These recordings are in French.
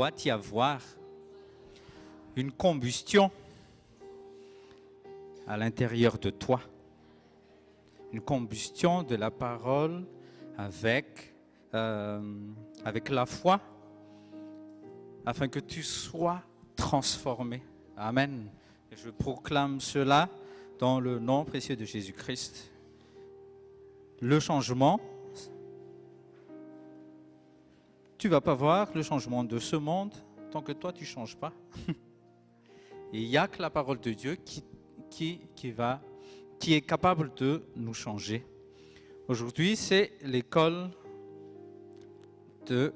doit y avoir une combustion à l'intérieur de toi. Une combustion de la parole avec la foi, afin que tu sois transformé. Amen. Et je proclame cela dans le nom précieux de Jésus-Christ. Le changement, tu ne vas pas voir le changement de ce monde tant que toi tu ne changes pas. Et il n'y a que la parole de Dieu qui est capable de nous changer. Aujourd'hui, c'est l'école de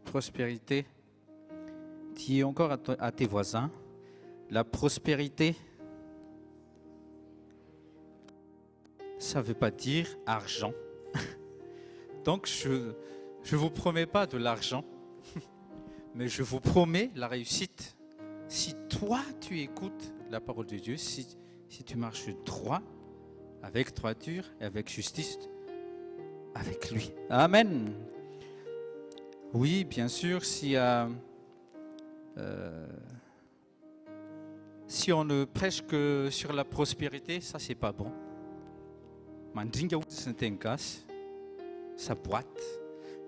prospérité. Dis encore à tes voisins, la prospérité, ça ne veut pas dire argent. Donc, je ne vous promets pas de l'argent, mais je vous promets la réussite. Si toi, tu écoutes la parole de Dieu, si tu marches droit, avec droiture et avec justice, avec lui. Amen. Oui, bien sûr, si on ne prêche que sur la prospérité, ça, c'est pas bon. Ça boite.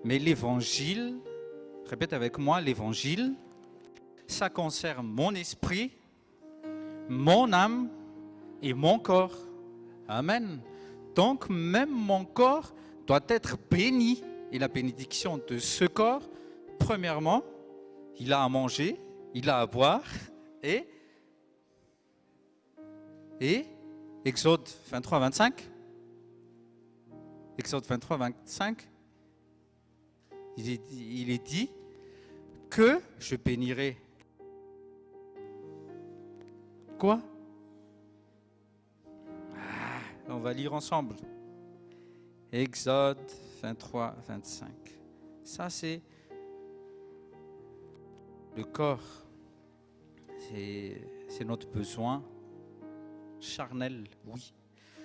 Mais l'évangile, répète avec moi, l'évangile, ça concerne mon esprit, mon âme et mon corps. Amen. Donc, même mon corps doit être béni. Et la bénédiction de ce corps, premièrement, il a à manger, il a à boire. Et Exode 23, 25. Exode 23, 25. Il est dit que je bénirai. Quoi? On va lire ensemble. Exode 23, 25. Ça, c'est le corps. C'est notre besoin charnel, oui.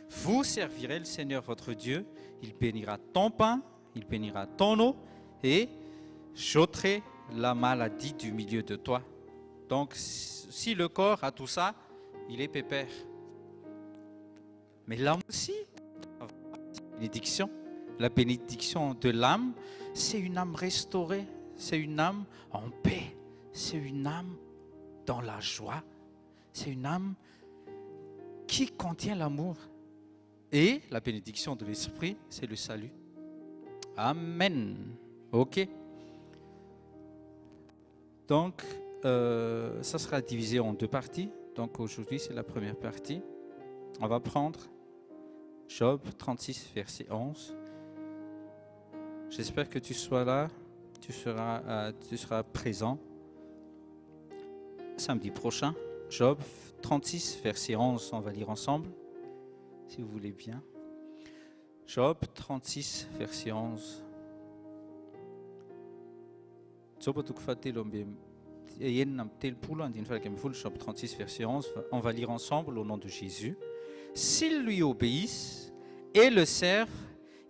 Vous servirez le Seigneur votre Dieu. Il bénira ton pain, il bénira ton eau et j'ôterai la maladie du milieu de toi. Donc, si le corps a tout ça, il est pépère. Mais l'âme aussi, la bénédiction de l'âme, c'est une âme restaurée, c'est une âme en paix, c'est une âme dans la joie, c'est une âme qui contient l'amour. Et la bénédiction de l'esprit, c'est le salut. Amen. Ok. Donc, ça sera divisé en deux parties. Donc aujourd'hui, c'est la première partie. On va prendre Job 36, verset 11. J'espère que tu sois là, tu seras présent samedi prochain. Job 36, verset 11, on va lire ensemble, si vous voulez bien. Job 36, verset 11. Job 36, verset 11, on va lire ensemble au nom de Jésus. S'ils lui obéissent et le servent,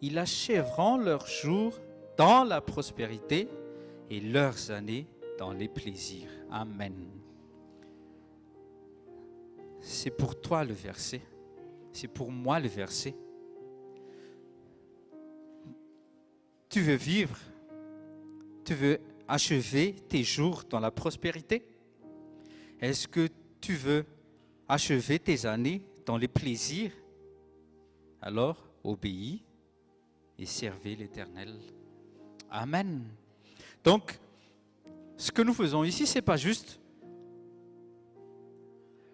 ils achèveront leurs jours dans la prospérité et leurs années dans les plaisirs. Amen. C'est pour toi le verset. C'est pour moi le verset. Tu veux vivre, tu veux achever tes jours dans la prospérité? Est-ce que tu veux achever tes années dans les plaisirs? Alors, obéis et servez l'Éternel. Amen. Donc, ce que nous faisons ici, ce n'est pas juste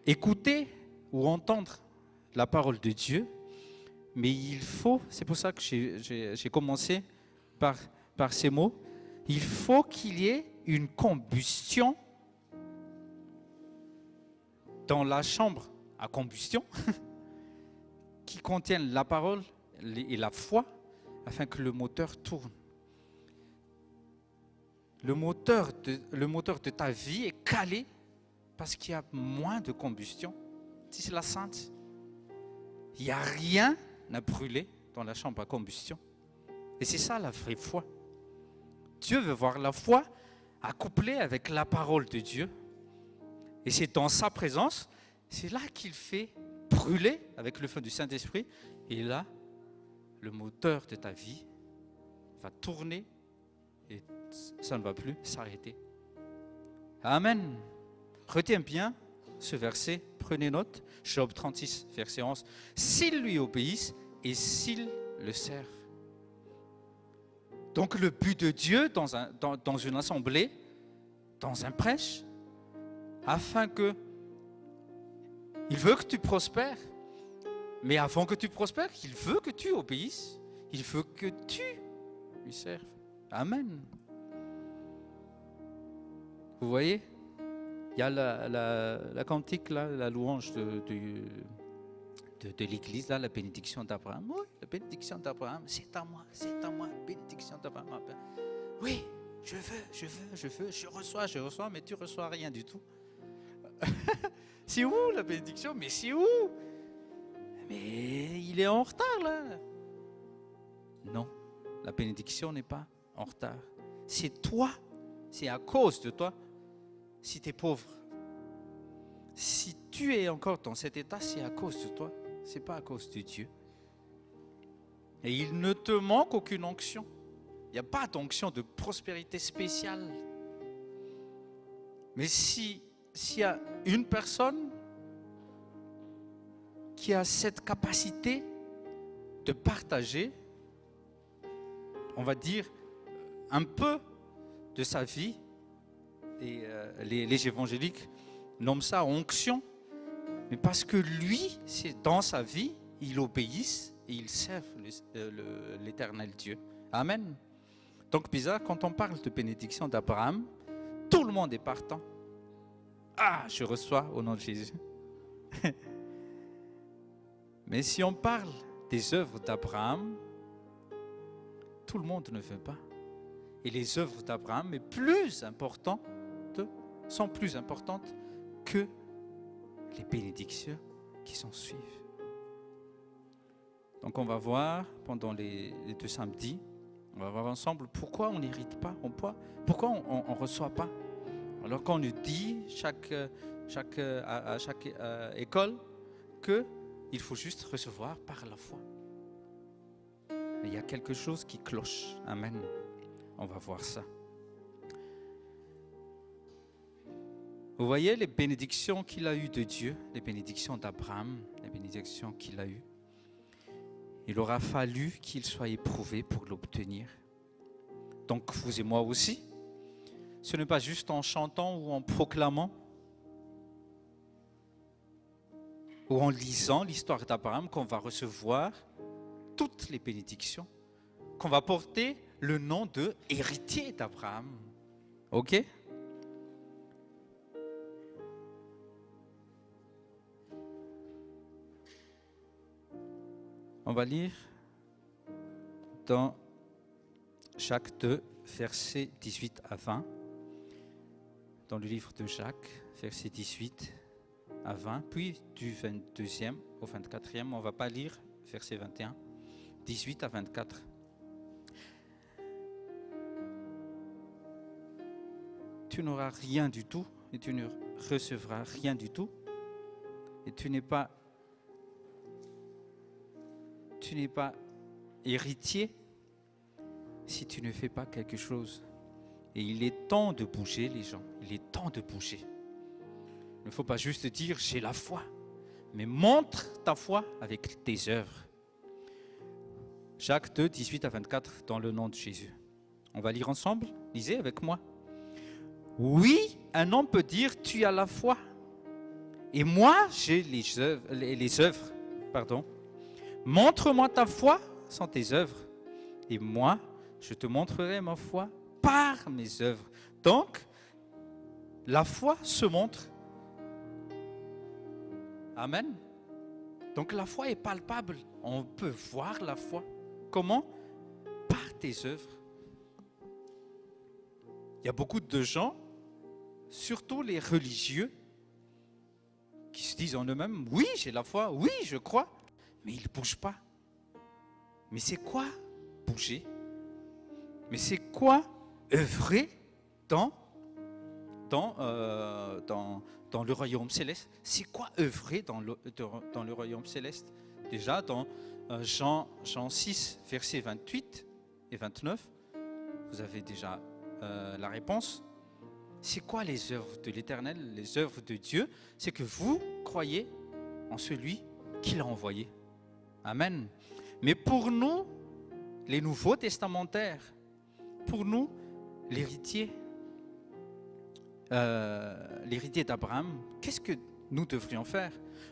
écouter ou entendre la parole de Dieu, mais il faut, c'est pour ça que j'ai commencé par ces mots, il faut qu'il y ait une combustion dans la chambre à combustion qui contienne la parole et la foi afin que le moteur tourne. Le moteur de ta vie est calé parce qu'il y a moins de combustion. Si c'est la sainte, il n'y a rien à brûler dans la chambre à combustion. Et c'est ça la vraie foi. Dieu veut voir la foi accouplé avec la parole de Dieu. Et c'est dans sa présence, c'est là qu'il fait brûler avec le feu du Saint-Esprit. Et là, le moteur de ta vie va tourner et ça ne va plus s'arrêter. Amen. Retiens bien ce verset, prenez note, Job 36, verset 11. S'ils lui obéissent et s'ils le servent. Donc le but de Dieu dans une assemblée, dans un prêche, afin que il veut que tu prospères, mais avant que tu prospères, il veut que tu obéisses, il veut que tu lui serves. Amen. Vous voyez, il y a la cantique, là, la louange de l'église, là, la bénédiction d'Abraham. Oui, la bénédiction d'Abraham, c'est à moi, bénédiction d'Abraham. Oui, je reçois, mais tu reçois rien du tout. C'est où la bénédiction? Mais c'est où? Mais il est en retard là. Non, la bénédiction n'est pas en retard. C'est toi, c'est à cause de toi. Si tu es pauvre, si tu es encore dans cet état, c'est à cause de toi, c'est pas à cause de Dieu. Et il ne te manque aucune onction. Il n'y a pas d'onction de prospérité spéciale. Mais s'il y a une personne qui a cette capacité de partager, on va dire, un peu de sa vie, et les évangéliques nomment ça onction, mais parce que lui, c'est dans sa vie, il obéisse et il serve l'éternel Dieu. Amen. Donc bizarre, quand on parle de bénédiction d'Abraham, tout le monde est partant. Ah, je reçois au nom de Jésus. Mais si on parle des œuvres d'Abraham, tout le monde ne veut pas. Et les œuvres d'Abraham sont plus importantes que les bénédictions qui s'en suivent. Donc on va voir pendant les 2 samedis, on va voir ensemble pourquoi on n'hérite pas, pourquoi on ne reçoit pas. Alors qu'on nous dit à chaque école qu'il faut juste recevoir par la foi. Mais il y a quelque chose qui cloche. Amen. On va voir ça. Vous voyez les bénédictions qu'il a eues de Dieu, les bénédictions d'Abraham, les bénédictions qu'il a eues. Il aura fallu qu'il soit éprouvé pour l'obtenir. Donc vous et moi aussi, ce n'est pas juste en chantant ou en proclamant ou en lisant l'histoire d'Abraham qu'on va recevoir toutes les bénédictions, qu'on va porter le nom de héritier d'Abraham. Ok? On va lire dans Jacques 2, versets 18 à 20. Dans le livre de Jacques, versets 18 à 20. Puis du 22e au 24e, on ne va pas lire verset 21. 18 à 24. Tu n'auras rien du tout et tu ne recevras rien du tout. Et tu n'es pas héritier si tu ne fais pas quelque chose. Et il est temps de bouger, les gens. Il est temps de bouger. Il ne faut pas juste dire j'ai la foi, mais montre ta foi avec tes œuvres. Jacques 2, 18 à 24, dans le nom de Jésus. On va lire ensemble. Lisez avec moi. Oui, un homme peut dire tu as la foi. Et moi, j'ai les œuvres. Montre-moi ta foi sans tes œuvres. Et moi, je te montrerai ma foi par mes œuvres. Donc, la foi se montre. Amen. Donc la foi est palpable. On peut voir la foi. Comment? Par tes œuvres. Il y a beaucoup de gens, surtout les religieux, qui se disent en eux-mêmes, oui, j'ai la foi, oui, je crois, mais ils ne bougent pas. Mais c'est quoi bouger? Mais c'est quoi œuvrer dans dans le royaume céleste. C'est quoi œuvrer dans le royaume céleste? Déjà, dans Jean 6, versets 28 et 29, vous avez déjà la réponse. C'est quoi les œuvres de l'Éternel, les œuvres de Dieu? C'est que vous croyez en celui qui l'a envoyé. Amen. Mais pour nous, les nouveaux testamentaires, pour nous, l'héritier d'Abraham, qu'est-ce que nous devrions faire?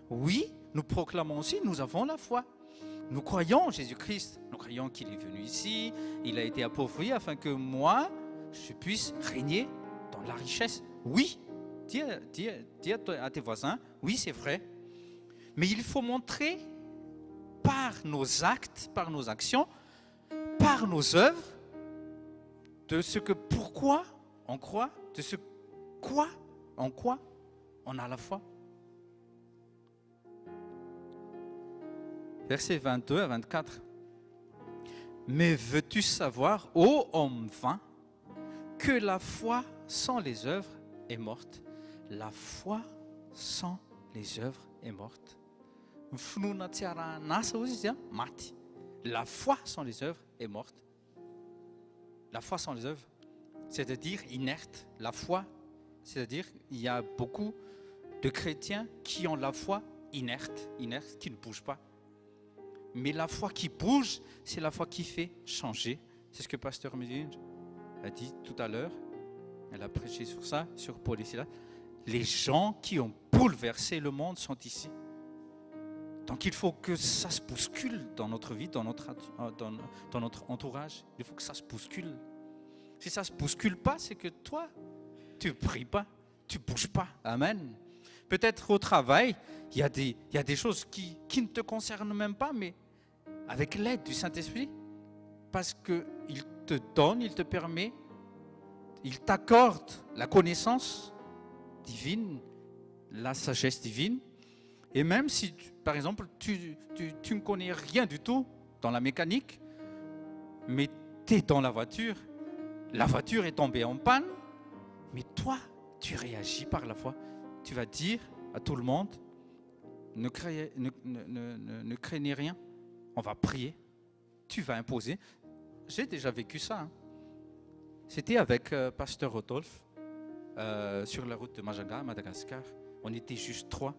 Oui, nous proclamons aussi, nous avons la foi. Nous croyons en Jésus-Christ. Nous croyons qu'il est venu ici, il a été appauvri afin que moi, je puisse régner dans la richesse. Oui, dis à tes voisins, oui, c'est vrai. Mais il faut montrer par nos actes, par nos actions, par nos œuvres, de ce que pourquoi on croit, de ce quoi, en quoi on a la foi. Versets 22 à 24. Mais veux-tu savoir, ô homme vain, que la foi sans les œuvres est morte? La foi sans les œuvres est morte. La foi sans les œuvres est morte. La foi sans les œuvres, c'est-à-dire inerte. La foi, c'est-à-dire il y a beaucoup de chrétiens qui ont la foi inerte, qui ne bouge pas. Mais la foi qui bouge, c'est la foi qui fait changer. C'est ce que Pasteur Méline a dit tout à l'heure. Elle a prêché sur ça, sur Paul et Silas. Les gens qui ont bouleversé le monde sont ici. Donc il faut que ça se bouscule dans notre vie, dans notre entourage. Il faut que ça se bouscule. Si ça ne se bouscule pas, c'est que toi, tu ne pries pas, tu ne bouges pas. Amen. Peut-être au travail, il y a des choses qui ne te concernent même pas, mais avec l'aide du Saint-Esprit, parce qu'il te donne, il te permet, il t'accorde la connaissance divine, la sagesse divine. Et même si, par exemple, tu ne connais rien du tout dans la mécanique, mais tu es dans la voiture est tombée en panne, mais toi, tu réagis par la foi. Tu vas dire à tout le monde, ne craignez rien, on va prier, tu vas imposer. J'ai déjà vécu ça. Hein. C'était avec Pasteur Rodolphe sur la route de Majanga à Madagascar. On était juste 3.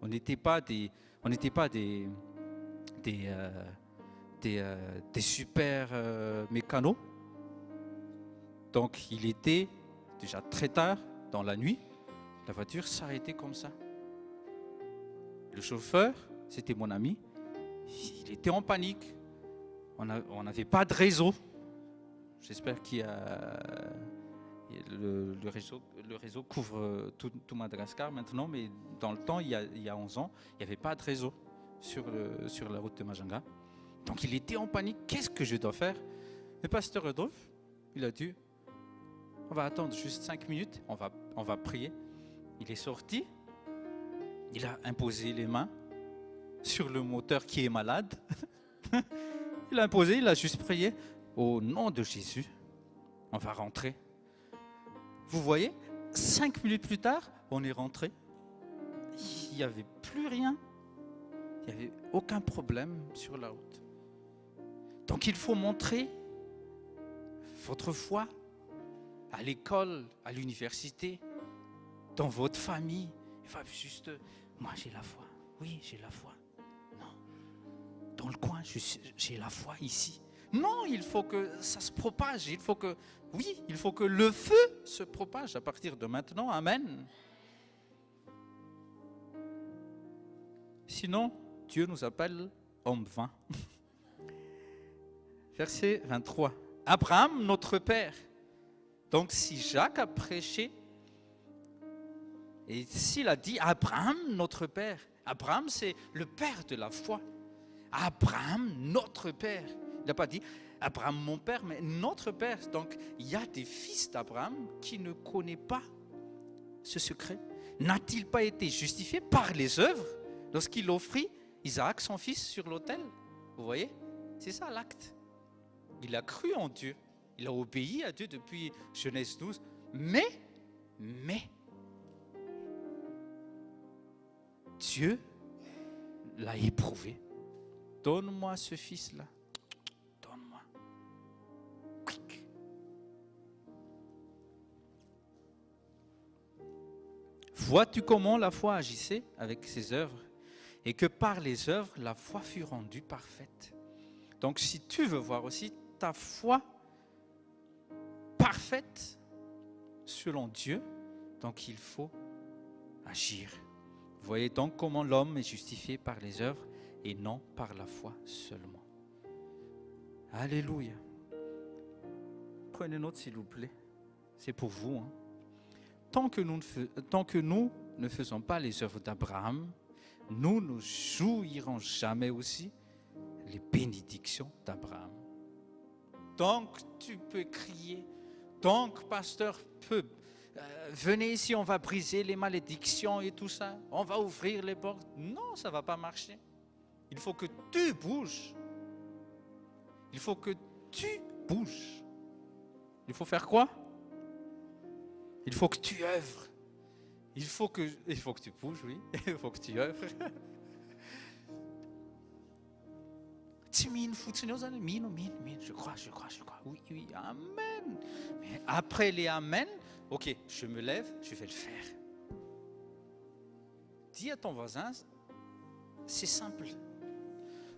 On n'était pas des super mécanos. Donc il était déjà très tard dans la nuit. La voiture s'arrêtait comme ça. Le chauffeur, c'était mon ami, il était en panique. On n'avait pas de réseau. J'espère qu'il y a le réseau couvre tout Madagascar maintenant, mais dans le temps, il y a 11 ans, il n'y avait pas de réseau sur la route de Majanga. Donc il était en panique. Qu'est-ce que je dois faire? Le pasteur Rodolphe, il a dit, on va attendre juste 5 minutes, on va prier. Il est sorti, il a imposé les mains sur le moteur qui est malade. Il a juste prié. Au nom de Jésus, on va rentrer. Vous voyez, 5 minutes plus tard, on est rentré. Il n'y avait plus rien. Il n'y avait aucun problème sur la route. Donc il faut montrer votre foi à l'école, à l'université, dans votre famille. Il faut juste, moi j'ai la foi. Oui, j'ai la foi. Non. Dans le coin, j'ai la foi ici. Non, il faut que ça se propage. Il faut que le feu se propage à partir de maintenant. Amen. Sinon, Dieu nous appelle hommes vains. Verset 23. Abraham, notre père. Donc, si Jacques a prêché, et s'il a dit Abraham, notre père, Abraham, c'est le père de la foi. Abraham, notre père. Il n'a pas dit Abraham, mon père, mais notre père. Donc, il y a des fils d'Abraham qui ne connaissent pas ce secret. N'a-t-il pas été justifié par les œuvres lorsqu'il offrit Isaac, son fils, sur l'autel? Vous voyez? C'est ça l'acte. Il a cru en Dieu. Il a obéi à Dieu depuis Genèse 12. Mais Mais Dieu l'a éprouvé. Donne-moi ce fils-là. Donne-moi. Quick. Vois-tu comment la foi agissait avec ses œuvres et que par les œuvres, la foi fut rendue parfaite. Donc si tu veux voir aussi ta foi parfaite selon Dieu, donc il faut agir. Vous voyez donc comment l'homme est justifié par les œuvres et non par la foi seulement. Alléluia. Prenez note s'il vous plaît. C'est pour vous. Tant que nous ne faisons pas les œuvres d'Abraham, nous ne jouirons jamais aussi les bénédictions d'Abraham. Donc tu peux crier, donc pasteur peut, venez ici, on va briser les malédictions et tout ça, on va ouvrir les portes. Non, ça ne va pas marcher. Il faut que tu bouges. Il faut que tu bouges. Il faut faire quoi? Il faut que tu œuvres. Il faut que tu bouges, oui. Il faut que tu œuvres. Je crois. Oui, amen. Mais après les amen, ok, je me lève, je vais le faire. Dis à ton voisin, c'est simple.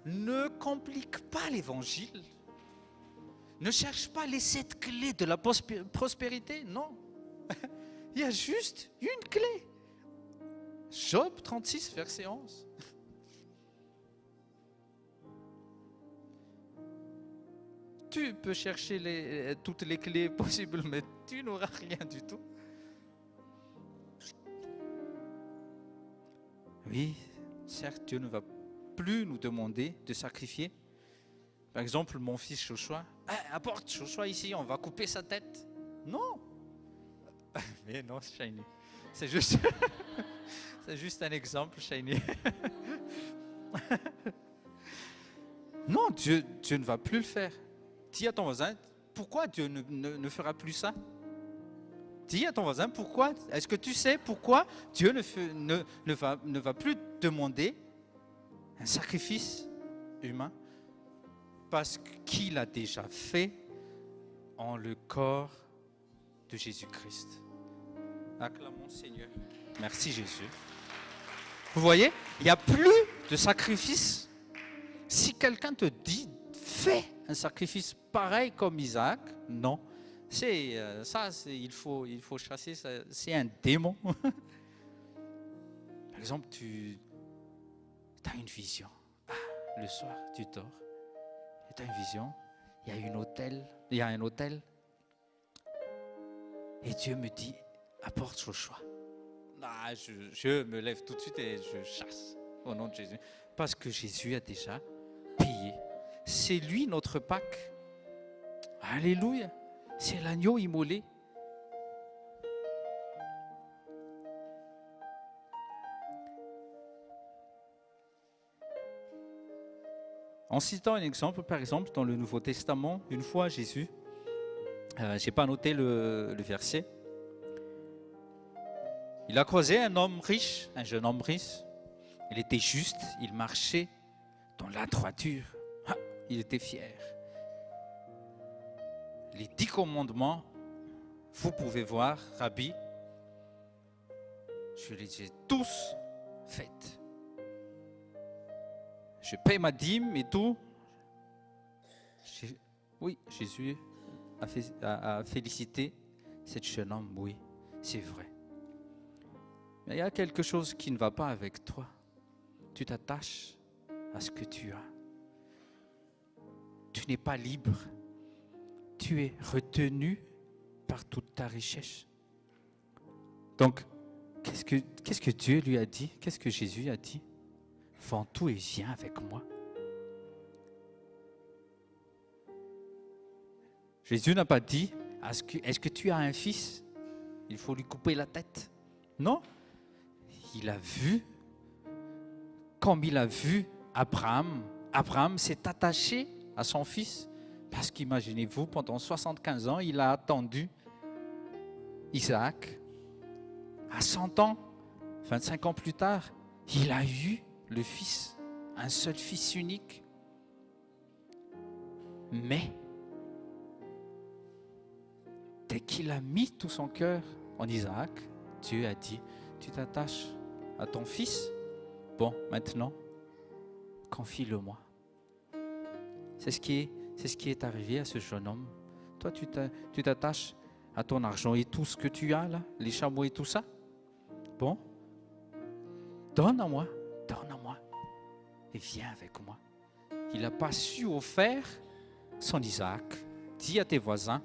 Ne complique pas l'évangile. Ne cherche pas les 7 clés de la prospérité, non. Il y a juste une clé. Job 36, verset 11. Tu peux chercher toutes les clés possibles, mais tu n'auras rien du tout. Oui, certes, Dieu ne va plus nous demander de sacrifier. Par exemple, mon fils Joshua, apporte Joshua ici, on va couper sa tête. Non. Mais non, Shiny. C'est juste, c'est juste un exemple, Shiny. Non, Dieu ne va plus le faire. Dis à ton voisin, pourquoi Dieu ne fera plus ça? Dis à ton voisin, pourquoi? Est-ce que tu sais pourquoi Dieu ne va plus demander un sacrifice humain? Parce qu'il a déjà fait en le corps de Jésus-Christ. Acclamons Seigneur. Merci Jésus. Vous voyez, il n'y a plus de sacrifice. Si quelqu'un te dit, fais un sacrifice pareil comme Isaac, non. Il faut chasser ça. C'est un démon. Par exemple, tu as une vision. Le soir, tu dors. Et tu as une vision. Il y a un hôtel. Et Dieu me dit, apporte Joshua. Je me lève tout de suite et je chasse au nom de Jésus. Parce que Jésus a déjà payé. C'est lui notre Pâques. Alléluia. C'est l'agneau immolé. En citant un exemple, par exemple, dans le Nouveau Testament, une fois Jésus, je n'ai pas noté le verset, il a croisé un homme riche, un jeune homme riche. Il était juste, il marchait dans la droiture. Il était fier. Les 10 commandements, vous pouvez voir, Rabbi, je les ai tous faits. Je paie ma dîme et tout. Oui, Jésus a félicité cet jeune homme, oui, c'est vrai. Mais il y a quelque chose qui ne va pas avec toi. Tu t'attaches à ce que tu as. Tu n'es pas libre. Tu es retenu par toute ta richesse. Donc, qu'est-ce que Dieu lui a dit? Qu'est-ce que Jésus a dit? Vends tout et viens avec moi. Jésus n'a pas dit, est-ce que tu as un fils? Il faut lui couper la tête. Non. Il a vu, comme il a vu Abraham s'est attaché à son fils. Parce qu'imaginez-vous, pendant 75 ans, il a attendu Isaac. à 100 ans, 25 ans plus tard, il a eu le fils, un seul fils unique. Mais, dès qu'il a mis tout son cœur en Isaac, Dieu a dit, tu t'attaches à ton fils, bon, maintenant, confie-le-moi. C'est ce qui est arrivé à ce jeune homme. Toi, tu t'attaches à ton argent et tout ce que tu as là, les chameaux et tout ça. Bon, donne à moi, et viens avec moi. Il n'a pas su offrir son Isaac. Dis à tes voisins,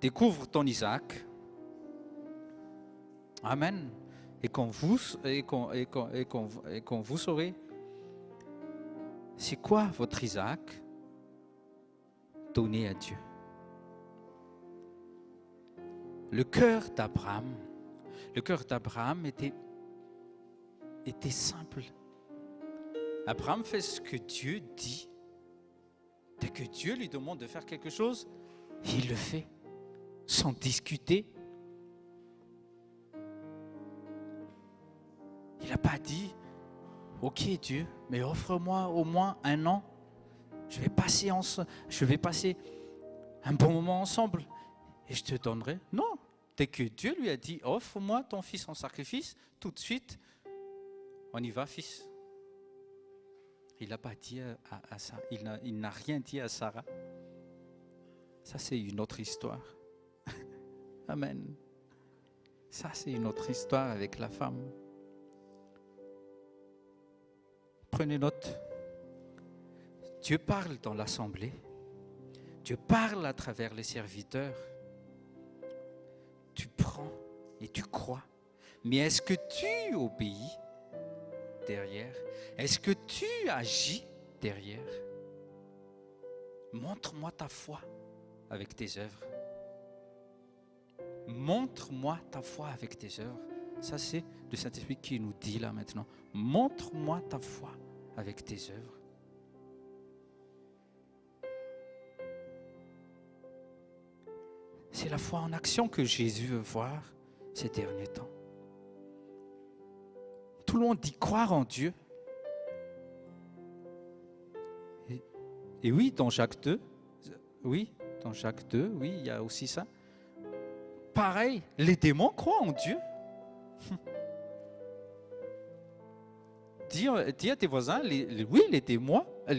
découvre ton Isaac. Amen. Et quand vous saurez, c'est quoi votre Isaac? Donnez à Dieu. Le cœur d'Abraham était simple. Abraham fait ce que Dieu dit. Dès que Dieu lui demande de faire quelque chose, il le fait, sans discuter. Il n'a pas dit, ok Dieu, mais offre-moi au moins 1 an. Je vais passer un bon moment ensemble et je te donnerai. Non, dès que Dieu lui a dit, offre-moi ton fils en sacrifice, tout de suite, on y va fils. Il n'a pas dit à ça, il n'a rien dit à Sarah. Ça c'est une autre histoire. Amen. Ça c'est une autre histoire avec la femme. Prenez note. Dieu parle dans l'assemblée. Dieu parle à travers les serviteurs. Tu prends et tu crois. Mais est-ce que tu obéis derrière? Est-ce que tu agis derrière? Montre-moi ta foi avec tes œuvres. Montre-moi ta foi avec tes œuvres. Ça, c'est le Saint-Esprit qui nous dit là maintenant. Montre-moi ta foi avec tes œuvres. C'est la foi en action que Jésus veut voir ces derniers temps. Tout le monde dit croire en Dieu. Et oui, dans Jacques 2, oui, il y a aussi ça. Pareil, les démons croient en Dieu. Dis à tes voisins, oui, les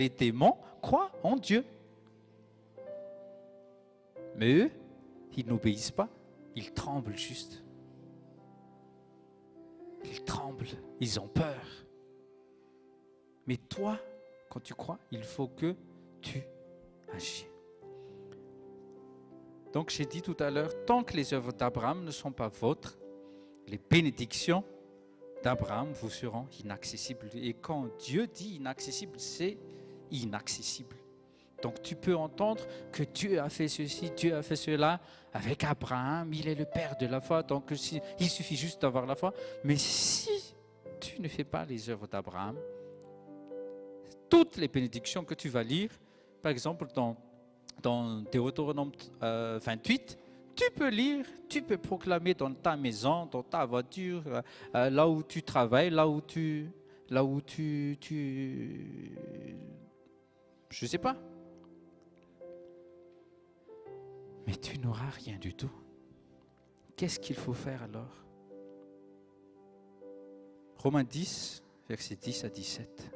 démons croient en Dieu. Mais eux, ils n'obéissent pas, ils tremblent juste. Ils tremblent, ils ont peur. Mais toi, quand tu crois, il faut que tu agis. Donc j'ai dit tout à l'heure, tant que les œuvres d'Abraham ne sont pas vôtres, les bénédictions d'Abraham vous seront inaccessibles. Et quand Dieu dit inaccessible, c'est inaccessible. Donc tu peux entendre que Dieu a fait ceci, Dieu a fait cela avec Abraham, il est le père de la foi, donc il suffit juste d'avoir la foi. Mais si tu ne fais pas les œuvres d'Abraham, toutes les bénédictions que tu vas lire, par exemple dans Deutéronome 28, tu peux lire, tu peux proclamer dans ta maison, dans ta voiture, là où tu travailles, là où tu je sais pas. Mais tu n'auras rien du tout. Qu'est-ce qu'il faut faire alors? Romains 10, versets 10 à 17.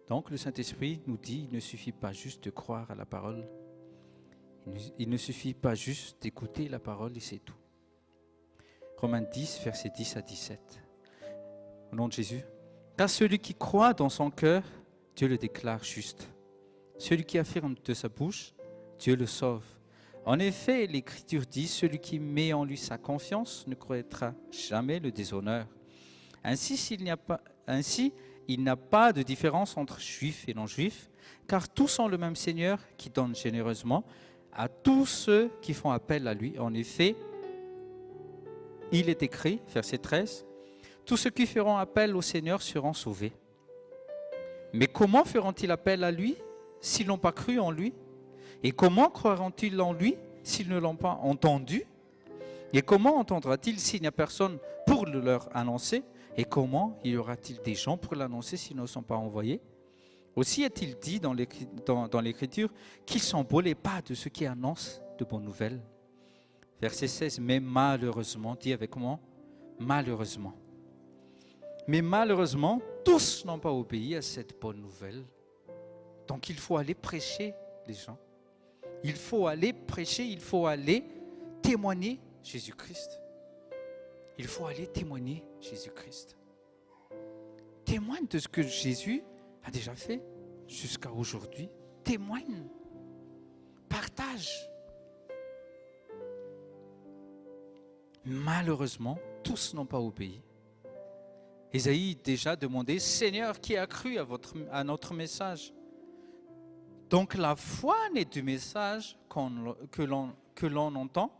Donc le Saint-Esprit nous dit, il ne suffit pas juste de croire à la parole. Il ne suffit pas juste d'écouter la parole et c'est tout. Romains 10, versets 10 à 17. Au nom de Jésus. Car celui qui croit dans son cœur, Dieu le déclare juste. Celui qui affirme de sa bouche, Dieu le sauve. En effet, l'Écriture dit, celui qui met en lui sa confiance ne connaîtra jamais le déshonneur. Ainsi, il n'y a pas de différence entre juifs et non-juifs, car tous ont le même Seigneur qui donne généreusement à tous ceux qui font appel à lui. En effet, il est écrit, verset 13, « Tous ceux qui feront appel au Seigneur seront sauvés. » Mais comment feront-ils appel à lui s'ils n'ont pas cru en lui? Et comment croiront-ils en lui s'ils ne l'ont pas entendu? Et comment entendra-t-il s'il n'y a personne pour le leur annoncer? Et comment y aura-t-il des gens pour l'annoncer s'ils ne sont pas envoyés? Aussi est-il dit dans l'Écriture qu'ils sont beaux les pas de ceux qui annoncent de bonnes nouvelles. Verset 16, mais malheureusement, dis avec moi, malheureusement. Mais malheureusement, tous n'ont pas obéi à cette bonne nouvelle. Donc il faut aller prêcher les gens. Il faut aller prêcher, il faut aller témoigner Jésus-Christ. Il faut aller témoigner Jésus-Christ. Témoigne de ce que Jésus a déjà fait jusqu'à aujourd'hui. Témoigne. Partage. Malheureusement, tous n'ont pas obéi. Ésaïe déjà demandait, Seigneur, qui a cru à notre message? Donc la foi naît du message que l'on entend,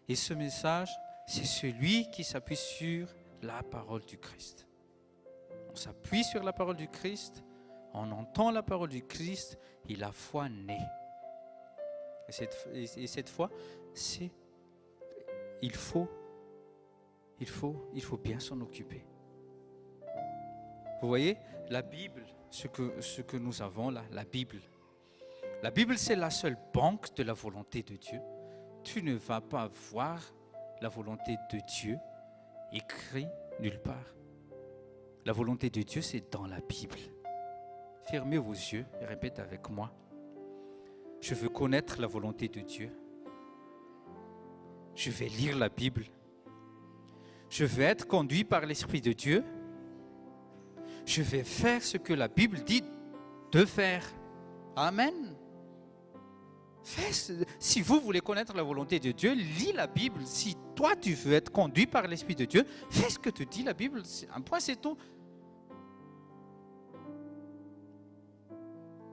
et ce message, c'est celui qui s'appuie sur la parole du Christ. On s'appuie sur la parole du Christ, on entend la parole du Christ, et la foi naît. Et cette foi, il faut bien s'en occuper. Vous voyez, la Bible, ce que nous avons là, la Bible. La Bible, c'est la seule banque de la volonté de Dieu. Tu ne vas pas voir la volonté de Dieu écrite nulle part. La volonté de Dieu, c'est dans la Bible. Fermez vos yeux et répétez avec moi. Je veux connaître la volonté de Dieu. Je vais lire la Bible. Je veux être conduit par l'Esprit de Dieu. Je vais faire ce que la Bible dit de faire. Amen. Si vous voulez connaître la volonté de Dieu, lis la Bible. Si toi tu veux être conduit par l'Esprit de Dieu, fais ce que te dit la Bible. Un point, c'est tout.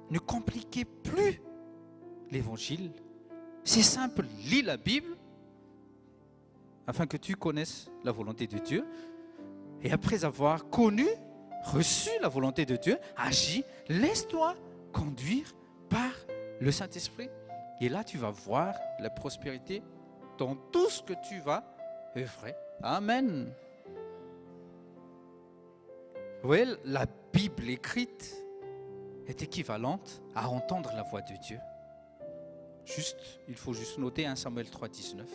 Ne compliquez plus l'évangile. C'est simple, lis la Bible afin que tu connaisses la volonté de Dieu. Et après avoir connu, reçu la volonté de Dieu, agis, laisse-toi conduire par le Saint-Esprit. Et là, tu vas voir la prospérité dans tout ce que tu vas œuvrer. Amen. Vous voyez, la Bible écrite est équivalente à entendre la voix de Dieu. Il faut juste noter 1 Samuel 3, 19.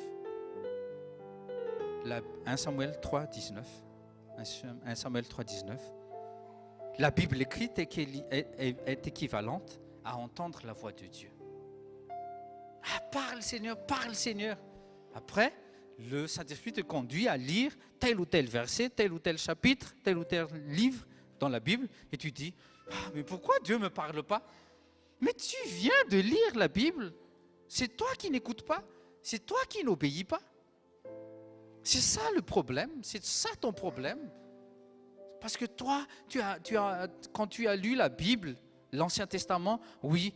1 Samuel 3, 19. 1 Samuel 3, 19. La Bible écrite est équivalente à entendre la voix de Dieu. Ah, parle Seigneur. Après, le Saint-Esprit te conduit à lire tel ou tel verset, tel ou tel chapitre, tel ou tel livre dans la Bible, et tu dis, mais pourquoi Dieu ne me parle pas? Mais tu viens de lire la Bible, c'est toi qui n'écoutes pas, c'est toi qui n'obéis pas. C'est ça le problème, c'est ça ton problème. Parce que toi, quand tu as lu la Bible, l'Ancien Testament, oui,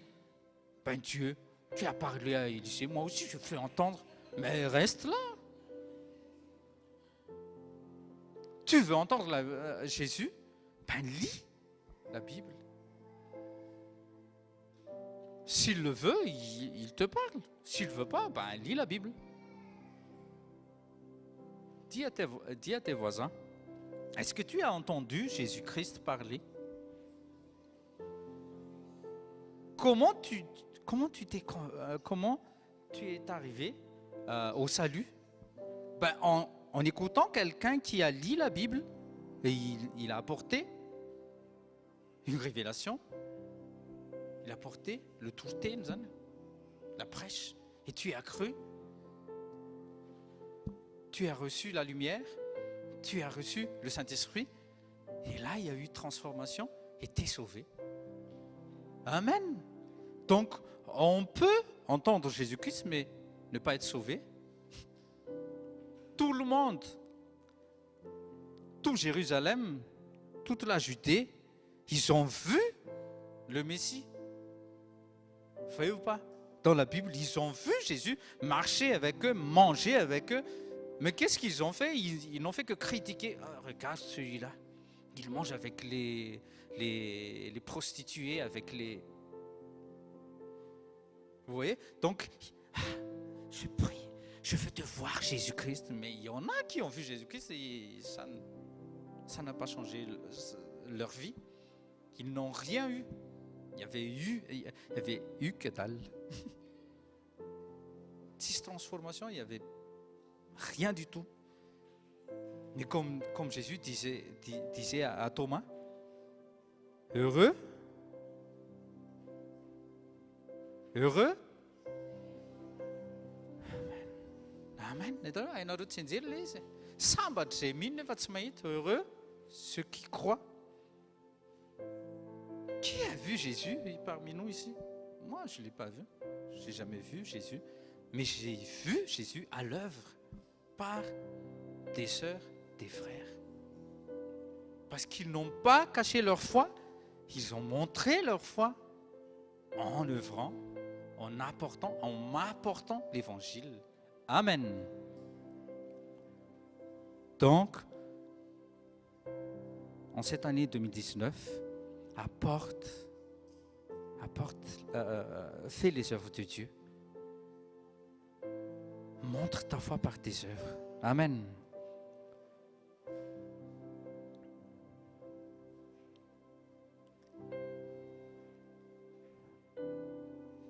Dieu, tu as parlé à Élisée, moi aussi je fais entendre, mais reste là. Tu veux entendre Jésus, lis la Bible. S'il le veut, il te parle. S'il ne veut pas, lis la Bible. Dis à tes voisins, est-ce que tu as entendu Jésus-Christ parler? Comment tu es arrivé au salut? En écoutant quelqu'un qui a lu la Bible et il a apporté une révélation. Il a apporté le Turten, la prêche, et tu as cru. Tu as reçu la lumière, tu as reçu le Saint-Esprit, et là il y a eu transformation et tu es sauvé. Amen. Donc on peut entendre Jésus-Christ mais ne pas être sauvé. Tout le monde, tout Jérusalem, toute la Judée, ils ont vu le Messie. Vous voyez ou pas? Dans la Bible, ils ont vu Jésus marcher avec eux, manger avec eux. Mais qu'est-ce qu'ils ont fait? Ils n'ont fait que critiquer. Ah, regarde celui-là, il mange avec les prostituées, avec les... Vous voyez? Donc, je je veux te voir Jésus-Christ. Mais il y en a qui ont vu Jésus-Christ et ça n'a pas changé leur vie. Ils n'ont rien eu. Il y avait eu que dalle. 6 transformations, il n'y avait rien du tout. Mais comme Jésus disait à Thomas, heureux, amen. Heureux ceux qui croient. Qui a vu Jésus parmi nous ici? Moi, je ne l'ai pas vu. Je n'ai jamais vu Jésus. Mais j'ai vu Jésus à l'œuvre par des sœurs, des frères. Parce qu'ils n'ont pas caché leur foi, ils ont montré leur foi en œuvrant, en m'apportant l'évangile. Amen. Donc, en cette année 2019, fais les œuvres de Dieu. Montre ta foi par tes œuvres. Amen.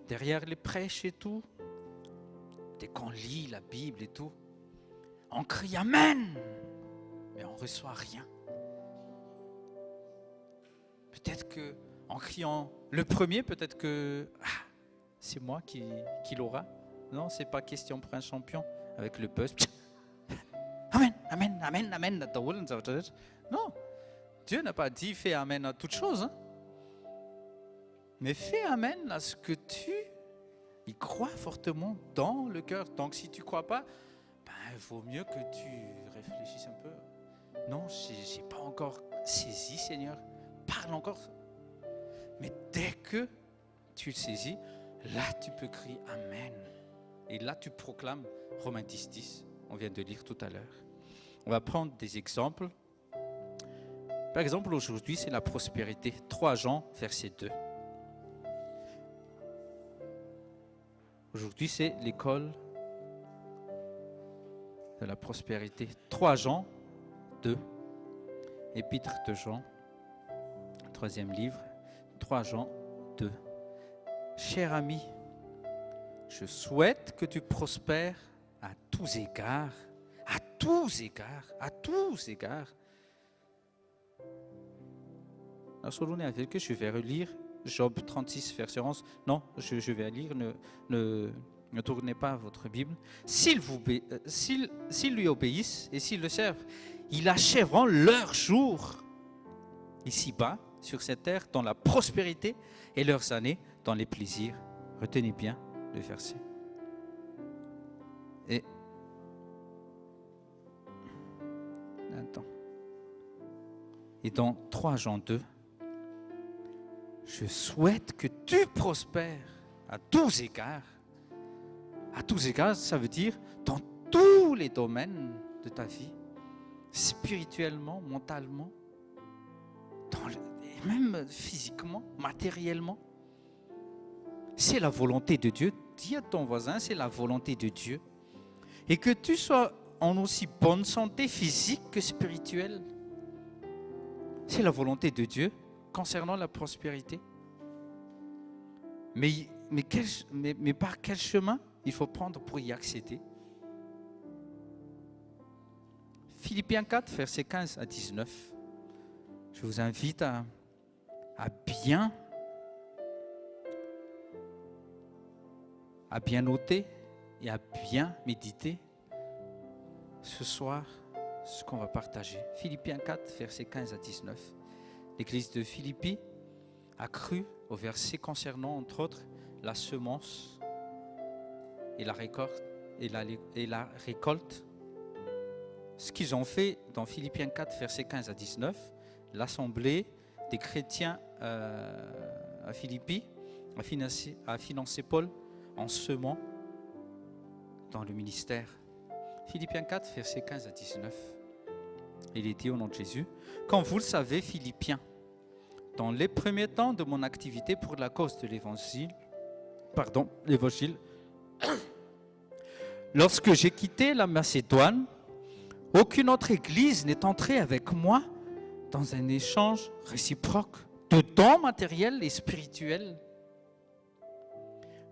Derrière les prêches et tout, dès qu'on lit la Bible et tout, on crie Amen, mais on ne reçoit rien. Peut-être qu'en criant le premier, peut-être que c'est moi qui l'aura. Non, ce n'est pas question pour un champion avec le buzz. Amen, amen, amen, amen. Non, Dieu n'a pas dit fais Amen à toute chose. Hein. Mais fais Amen à ce que tu y crois fortement dans le cœur. Donc si tu ne crois pas, il vaut mieux que tu réfléchisses un peu. Non, je n'ai pas encore saisi, Seigneur. Parle encore. Mais dès que tu le saisis, là tu peux crier Amen. Et là tu proclames Romains 10, on vient de lire tout à l'heure. On va prendre des exemples. Par exemple, aujourd'hui, c'est la prospérité. 3 Jean, verset 2. Aujourd'hui, c'est l'école de la prospérité. 3 Jean 2. Épître de Jean, 3e livre. 3 Jean 2. Cher ami, je souhaite que tu prospères à tous égards. À tous égards. À tous égards. Je vais relire Job 36, verset 11. Non, je vais lire. Ne tournez pas votre Bible. S'ils lui obéissent et s'ils le servent, ils achèveront leur jour ici-bas, sur cette terre, dans la prospérité et leurs années dans les plaisirs. Retenez bien le verset. Et dans 3 Jean 2, je souhaite que tu prospères à tous égards. À tous égards, ça veut dire dans tous les domaines de ta vie, spirituellement, mentalement, même physiquement, matériellement. C'est la volonté de Dieu. Dis à ton voisin, c'est la volonté de Dieu. Et que tu sois en aussi bonne santé physique que spirituelle. C'est la volonté de Dieu concernant la prospérité. Mais par quel chemin il faut prendre pour y accéder? Philippiens 4, versets 15 à 19. Je vous invite à bien noter et à bien méditer ce soir ce qu'on va partager. Philippiens 4, versets 15 à 19. L'église de Philippi a cru au verset concernant, entre autres, la semence et la récolte. Ce qu'ils ont fait dans Philippiens 4, versets 15 à 19, l'assemblée des chrétiens à Philippi a financé Paul en semant dans le ministère. Philippiens 4, versets 15 à 19. Il est dit au nom de Jésus, comme vous le savez, Philippiens, dans les premiers temps de mon activité pour la cause de l'évangile, Lorsque j'ai quitté la Macédoine, aucune autre église n'est entrée avec moi dans un échange réciproque de dons matériels et spirituels.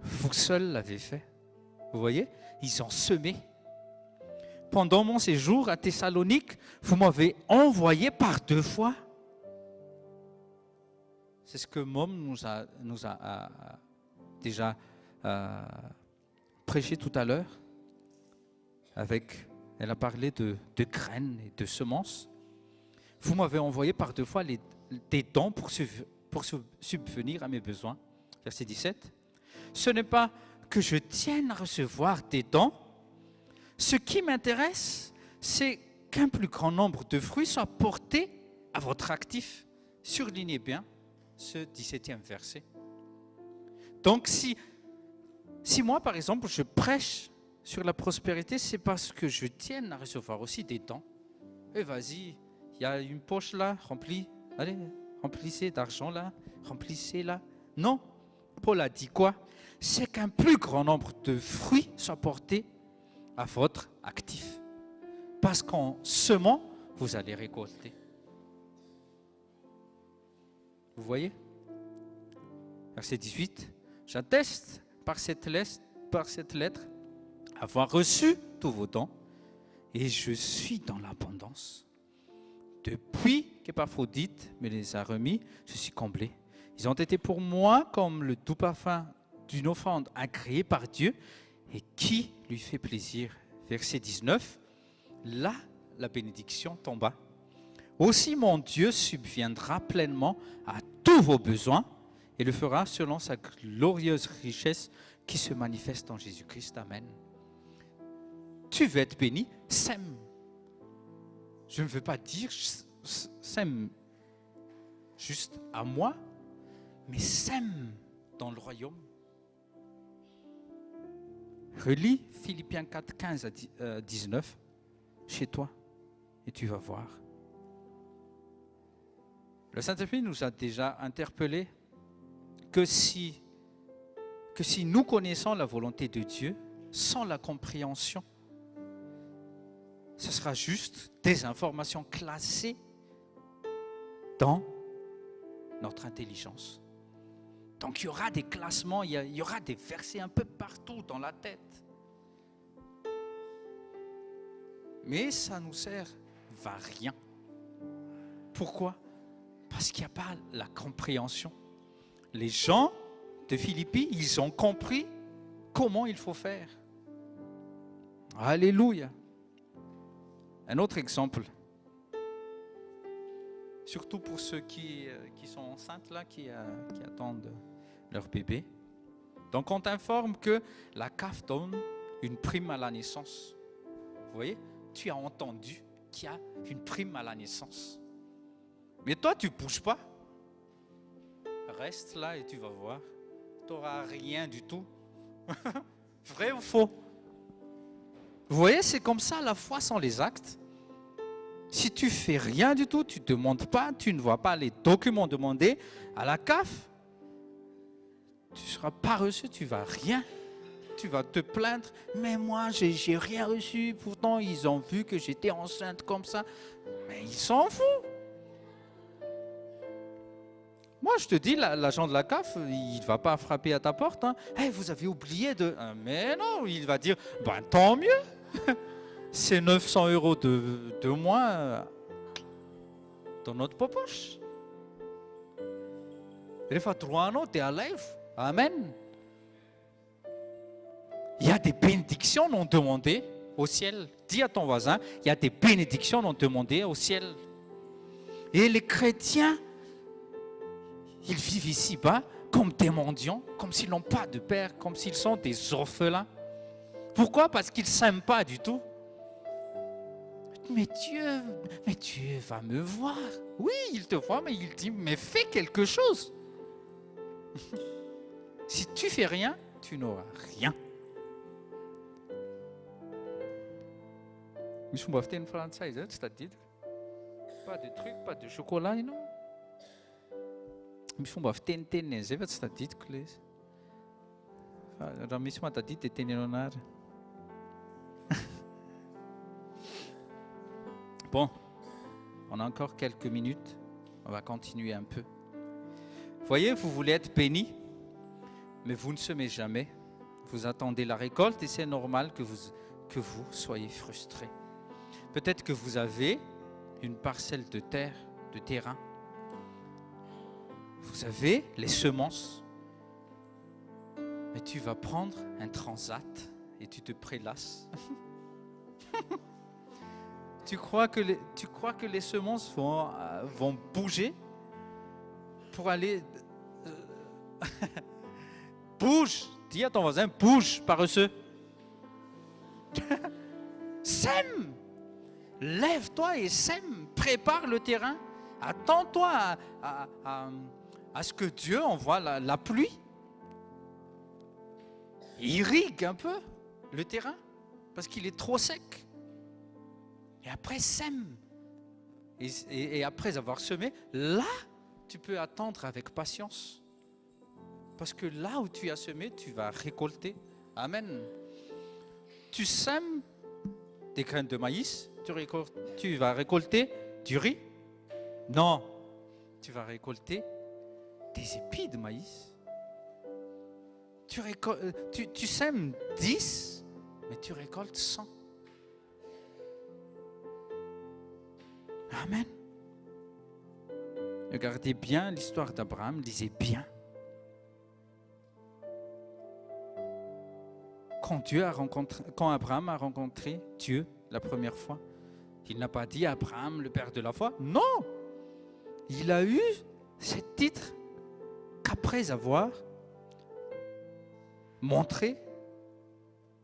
Vous seuls l'avez fait. Vous voyez, ils ont semé. Pendant mon séjour à Thessalonique, vous m'avez envoyé par 2 fois. C'est ce que Mom nous a déjà prêché tout à l'heure. Elle a parlé de graines et de semences. Vous m'avez envoyé par 2 fois des dons pour subvenir à mes besoins. Verset 17. Ce n'est pas que je tienne à recevoir des dons. Ce qui m'intéresse, c'est qu'un plus grand nombre de fruits soit porté à votre actif. Surlignez bien ce 17e verset. Donc si moi, par exemple, je prêche sur la prospérité, c'est parce que je tienne à recevoir aussi des dons. Et vas-y, il y a une poche là, remplie. Allez, remplissez d'argent là, remplissez là. Non, Paul a dit quoi? C'est qu'un plus grand nombre de fruits soient portés à votre actif. Parce qu'en semant, vous allez récolter. Vous voyez? Verset 18. J'atteste par cette lettre avoir reçu tous vos dons et je suis dans l'abondance. Depuis qu'Épaphrodite me les a remis, je suis comblé. Ils ont été pour moi comme le doux parfum d'une offrande agréée par Dieu et qui lui fait plaisir. Verset 19. Là, la bénédiction tomba. Aussi mon Dieu subviendra pleinement à tous vos besoins et le fera selon sa glorieuse richesse qui se manifeste en Jésus-Christ. Amen. Tu veux être béni, sème. Je ne veux pas dire sème juste à moi, mais sème dans le royaume. Relis Philippiens 4, 15 à 19 chez toi et tu vas voir. Le Saint-Esprit nous a déjà interpellés que si nous connaissons la volonté de Dieu, sans la compréhension, ce sera juste des informations classées dans notre intelligence. Donc il y aura des classements, il y aura des versets un peu partout dans la tête. Mais ça nous sert à rien. Pourquoi? Parce qu'il n'y a pas la compréhension. Les gens de Philippi, ils ont compris comment il faut faire. Alléluia. Un autre exemple, surtout pour ceux qui sont enceintes, là, qui attendent leur bébé. Donc on t'informe que la CAF donne une prime à la naissance. Vous voyez, tu as entendu qu'il y a une prime à la naissance. Mais toi, tu ne bouges pas. Reste là et tu vas voir. Tu n'auras rien du tout. Vrai ou faux? Vous voyez, c'est comme ça la foi sans les actes. Si tu fais rien du tout, tu ne demandes pas, tu ne vois pas les documents demandés à la CAF, tu ne seras pas reçu, tu ne vas rien. Tu vas te plaindre, mais moi, j'ai rien reçu. Pourtant, ils ont vu que j'étais enceinte comme ça. Mais ils s'en foutent. Moi, je te dis, l'agent de la CAF, il ne va pas frapper à ta porte. Hein. Hey, vous avez oublié de... Mais non, il va dire, ben, tant mieux. C'est 900 € de moins dans notre poche. Il faut trouver un autre, tu es à live. Amen. Il y a des bénédictions non demandées au ciel. Dis à ton voisin, il y a des bénédictions non demandées au ciel. Et les chrétiens, ils vivent ici-bas comme des mendiants, comme s'ils n'ont pas de père, comme s'ils sont des orphelins. Pourquoi? Parce qu'ils ne s'aiment pas du tout. Mais Dieu va me voir. Oui, il te voit, mais il dit, mais fais quelque chose. Si tu fais rien, tu n'auras rien. Misy fomba fiteny frantsay zay tsy tadidiko. Pas de truc, pas de chocolat non. Misy fomba fiteniteniny zay fa tsy tadidiko le izy. Raha misy mahatadidy dia tenenao anary. Bon, on a encore quelques minutes. On va continuer un peu. Vous voyez, vous voulez être béni, mais vous ne semez jamais. Vous attendez la récolte et c'est normal que vous soyez frustré. Peut-être que vous avez une parcelle de terre, de terrain. Vous avez les semences. Mais tu vas prendre un transat et tu te prélasses. Tu crois que les semences vont bouger pour aller... Bouge! Dis à ton voisin, bouge, paresseux. Sème! Lève-toi et sème. Prépare le terrain. Attends-toi à ce que Dieu envoie la pluie. Irrigue un peu le terrain parce qu'il est trop sec. Et après, sème. Et après avoir semé, là, tu peux attendre avec patience. Parce que là où tu as semé, tu vas récolter. Amen. Tu sèmes des graines de maïs, tu vas récolter du riz. Non, tu vas récolter des épis de maïs. Tu sèmes 10, mais tu récoltes 100. Amen. Regardez bien l'histoire d'Abraham, lisez bien. Quand Abraham a rencontré Dieu la première fois, il n'a pas dit Abraham, le père de la foi. Non, il a eu ce titre qu'après avoir montré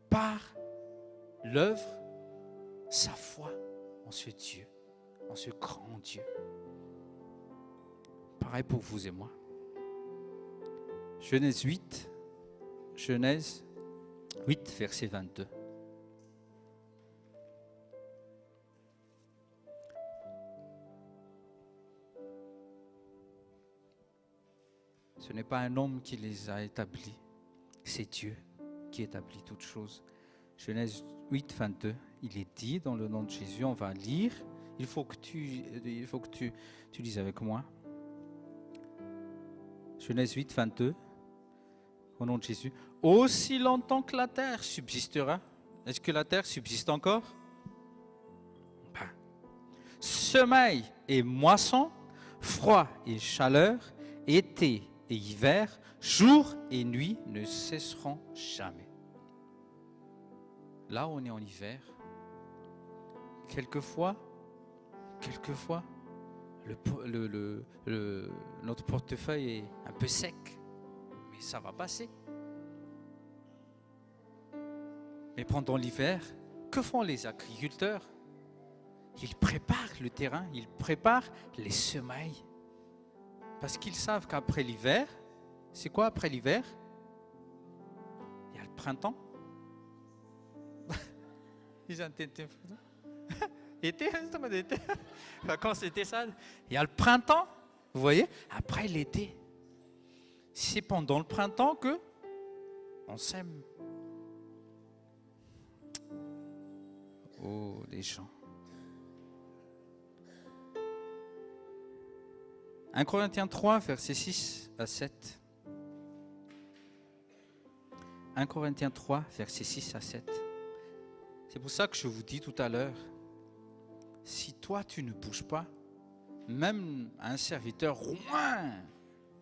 par l'œuvre sa foi en ce Dieu, en ce grand Dieu. Pareil pour vous et moi. Genèse 8, verset 22. Ce n'est pas un homme qui les a établis, c'est Dieu qui établit toutes choses. Genèse 8, 22, il est dit dans le nom de Jésus, on va lire, il faut que tu lises avec moi. Genèse 8, 22, au nom de Jésus. Aussi longtemps que la terre subsistera. Est-ce que la terre subsiste encore? Ben. Semaille et moisson, froid et chaleur, été et hiver, jour et nuit ne cesseront jamais. Là, on est en hiver. Quelquefois, notre portefeuille est un peu sec, mais ça va passer. Mais pendant l'hiver, que font les agriculteurs? Ils préparent le terrain, ils préparent les semailles. Parce qu'ils savent qu'après l'hiver, c'est quoi après l'hiver? Il y a le printemps. Quand c'était ça, il y a le printemps, vous voyez, après l'été. C'est pendant le printemps que on sème. Oh, les gens. 1 Corinthiens 3, versets 6 à 7. 1 Corinthiens 3, versets 6 à 7. C'est pour ça que je vous dis tout à l'heure, si toi tu ne bouges pas, même un serviteur moins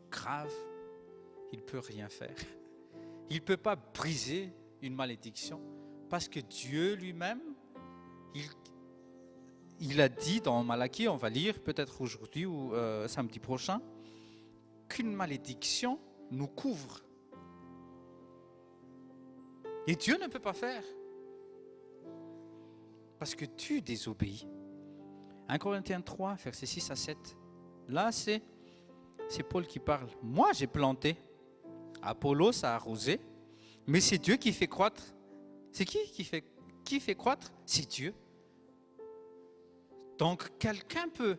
grave, il ne peut rien faire. Il ne peut pas briser une malédiction parce que Dieu lui-même, il a dit dans Malachie, on va lire peut-être aujourd'hui ou samedi prochain, qu'une malédiction nous couvre. Et Dieu ne peut pas faire. Parce que tu désobéis. 1 Corinthiens 3, versets 6 à 7. Là, c'est Paul qui parle. Moi, j'ai planté. Apollos a arrosé. Mais c'est Dieu qui fait croître. C'est qui fait croître? C'est Dieu. Donc, quelqu'un peut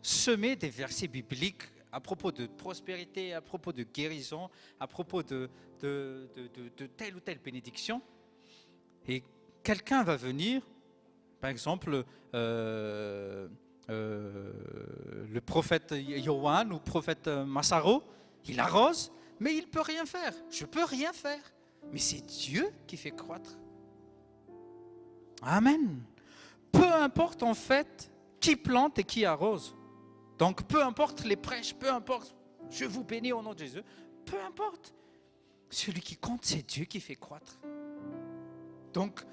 semer des versets bibliques à propos de prospérité, à propos de guérison, à propos de telle ou telle bénédiction. Et quelqu'un va venir Par exemple, le prophète Yohan ou le prophète Massaro, il arrose, mais il ne peut rien faire. Je ne peux rien faire. Mais c'est Dieu qui fait croître. Amen. Peu importe en fait qui plante et qui arrose. Donc peu importe les prêches, peu importe, je vous bénis au nom de Jésus, peu importe. Celui qui compte, c'est Dieu qui fait croître. Donc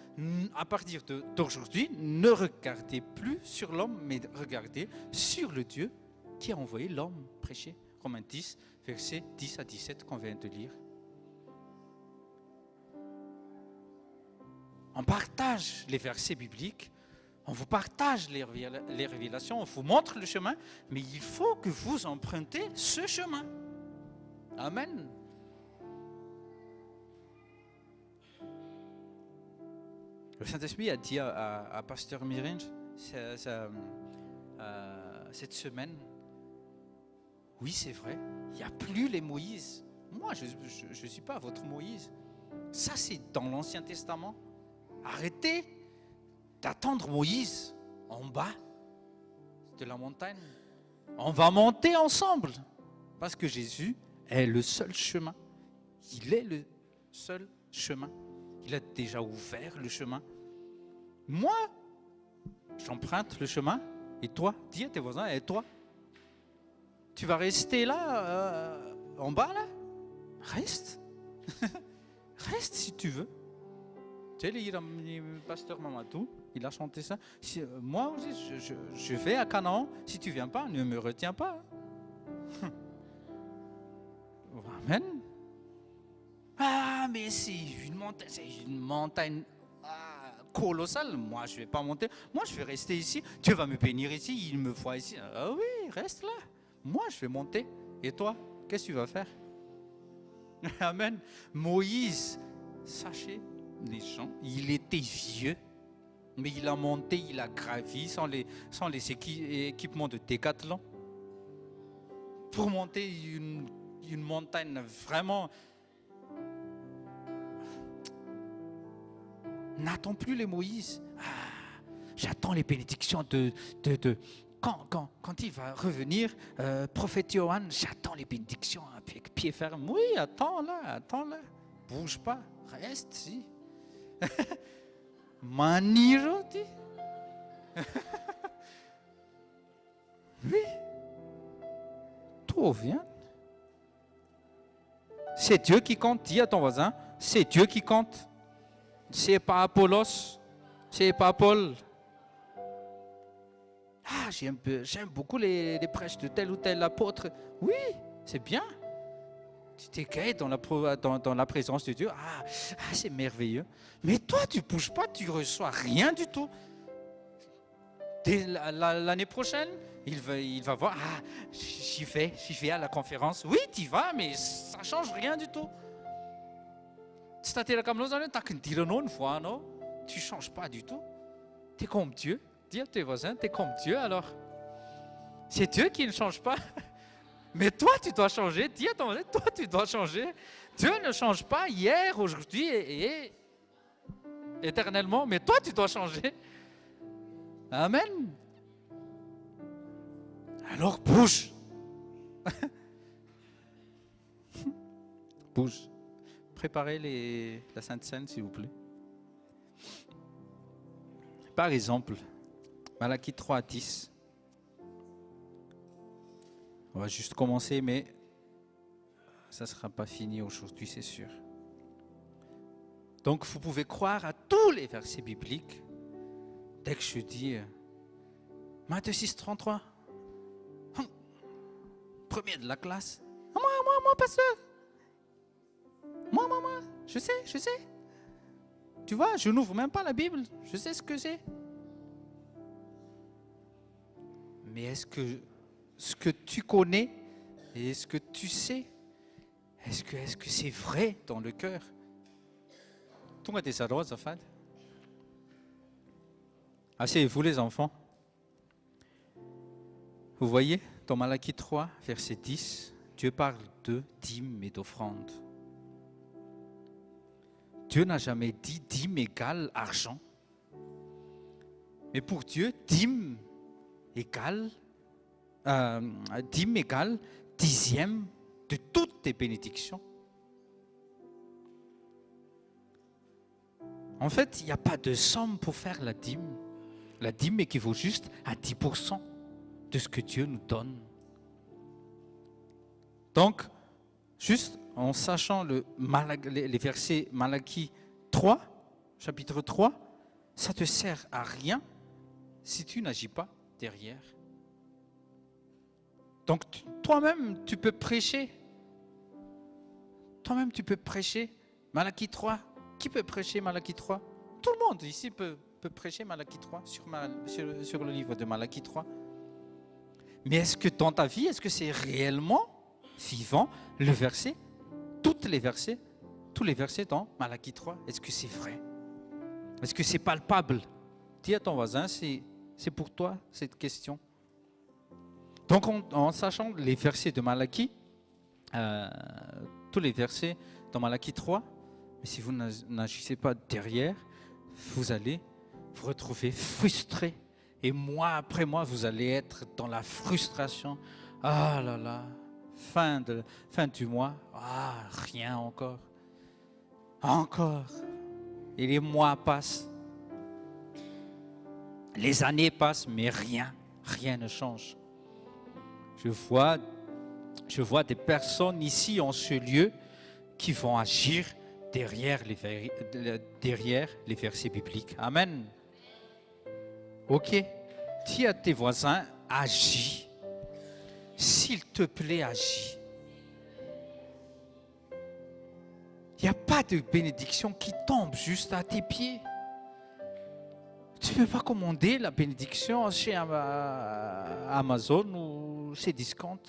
à partir d'aujourd'hui, ne regardez plus sur l'homme, mais regardez sur le Dieu qui a envoyé l'homme prêcher. Romains 10, versets 10 à 17 qu'on vient de lire. On partage les versets bibliques, on vous partage les révélations, on vous montre le chemin, mais il faut que vous empruntez ce chemin. Amen. Le Saint-Esprit a dit à Pasteur Miringe cette semaine, oui c'est vrai, il n'y a plus les Moïse. Moi je ne suis pas votre Moïse. Ça c'est dans l'Ancien Testament. Arrêtez d'attendre Moïse en bas de la montagne. On va monter ensemble parce que Jésus est le seul chemin. Il est le seul chemin. Il a déjà ouvert le chemin. Moi, j'emprunte le chemin. Et toi, dis à tes voisins, et toi, tu vas rester là, en bas là? Reste. Reste si tu veux. Tu sais, le pasteur Mamadou, il a chanté ça. Moi aussi, je vais à Canaan. Si tu ne viens pas, ne me retiens pas. Amen. Ah, mais c'est une montagne colossale. Moi, je ne vais pas monter. Moi, je vais rester ici. Dieu va me bénir ici. Il me voit ici. Ah oui, reste là. Moi, je vais monter. Et toi, qu'est-ce que tu vas faire? Amen. Moïse, sachez, les gens, il était vieux, mais il a monté, il a gravi sans les équipements de décathlon pour monter une montagne vraiment. N'attends plus les Moïse. J'attends les bénédictions quand il va revenir, prophète Yohan, j'attends les bénédictions avec pied ferme. Oui, attends là, bouge pas, reste ici. Maniroti. Oui. Tout vient. C'est Dieu qui compte. Dis à ton voisin, c'est Dieu qui compte. C'est pas Apollos, c'est pas Paul. J'aime beaucoup les prêches de tel ou tel apôtre. Oui, c'est bien. Tu t'égailles dans la présence de Dieu. C'est merveilleux. Mais toi, tu ne bouges pas, tu ne reçois rien du tout. Dès l'année prochaine, il va voir. J'y vais à la conférence. Oui, tu y vas, mais ça ne change rien du tout. Tu ne changes pas du tout. Tu es comme Dieu. Dis à tes voisins, tu es comme Dieu alors. C'est Dieu qui ne change pas. Mais toi, tu dois changer. Dis à ton voisin, toi, tu dois changer. Dieu ne change pas hier, aujourd'hui et éternellement. Mais toi, tu dois changer. Amen. Alors bouge. Bouge. Préparez la Sainte Seine, s'il vous plaît. Par exemple, Malachie 3 à 10. On va juste commencer, mais ça ne sera pas fini aujourd'hui, c'est sûr. Donc, vous pouvez croire à tous les versets bibliques. Dès que je dis Matthieu 6, 33, premier de la classe. Moi, pasteur. Moi, je sais. Tu vois, je n'ouvre même pas la Bible. Je sais ce que c'est. Mais est-ce que ce que tu connais et ce que tu sais, est-ce que c'est vrai dans le cœur? Asseyez-vous les enfants. Vous voyez, dans Malachie 3, verset 10, Dieu parle de dîmes et d'offrandes. Dieu n'a jamais dit dîme égale argent. Mais pour Dieu, dîme égale dixième de toutes tes bénédictions. En fait, il n'y a pas de somme pour faire la dîme. La dîme équivaut juste à 10% de ce que Dieu nous donne. Donc, juste en sachant les versets Malachie 3, chapitre 3, ça ne te sert à rien si tu n'agis pas derrière. Donc, toi-même, tu peux prêcher. Toi-même, tu peux prêcher Malachie 3. Qui peut prêcher Malachie 3? Tout le monde ici peut prêcher Malachie 3 sur le livre de Malachie 3. Mais est-ce que dans ta vie, est-ce que c'est réellement vivant le verset, tous les versets dans Malachie 3, est-ce que c'est vrai? Est-ce que c'est palpable? Dis à ton voisin, c'est pour toi cette question. Donc en sachant les versets de Malachie, tous les versets dans Malachie 3, mais si vous n'agissez pas derrière, vous allez vous retrouver frustré. Et mois après mois, vous allez être dans la frustration. Ah là là, fin du mois, ah, rien encore. Encore. Et les mois passent. Les années passent, mais rien ne change. Je vois des personnes ici en ce lieu qui vont agir derrière les versets bibliques. Amen. Ok. Dis à tes voisins, agis. S'il te plaît, agis. Il n'y a pas de bénédiction qui tombe juste à tes pieds. Tu ne peux pas commander la bénédiction chez Amazon ou chez Discount.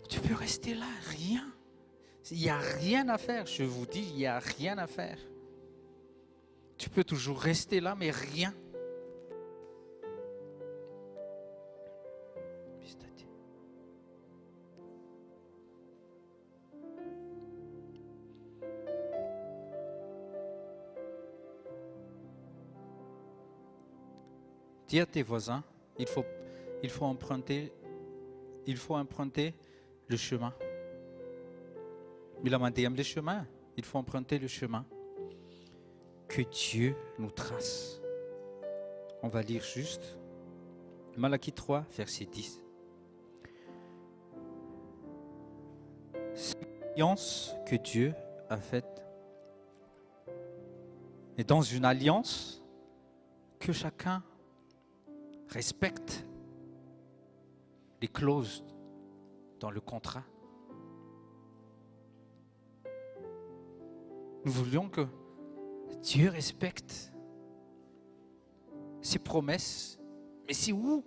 Tu peux rester là, rien. Il n'y a rien à faire, je vous dis, il n'y a rien à faire. Tu peux toujours rester là, mais rien. Dis à tes voisins, il faut emprunter le chemin. Le chemin, il faut emprunter le chemin que Dieu nous trace. On va lire juste Malachie 3, verset 10. C'est l'alliance que Dieu a faite. Et dans une alliance, que chacun respecte les clauses dans le contrat. Nous voulions que Dieu respecte ses promesses. Mais c'est où?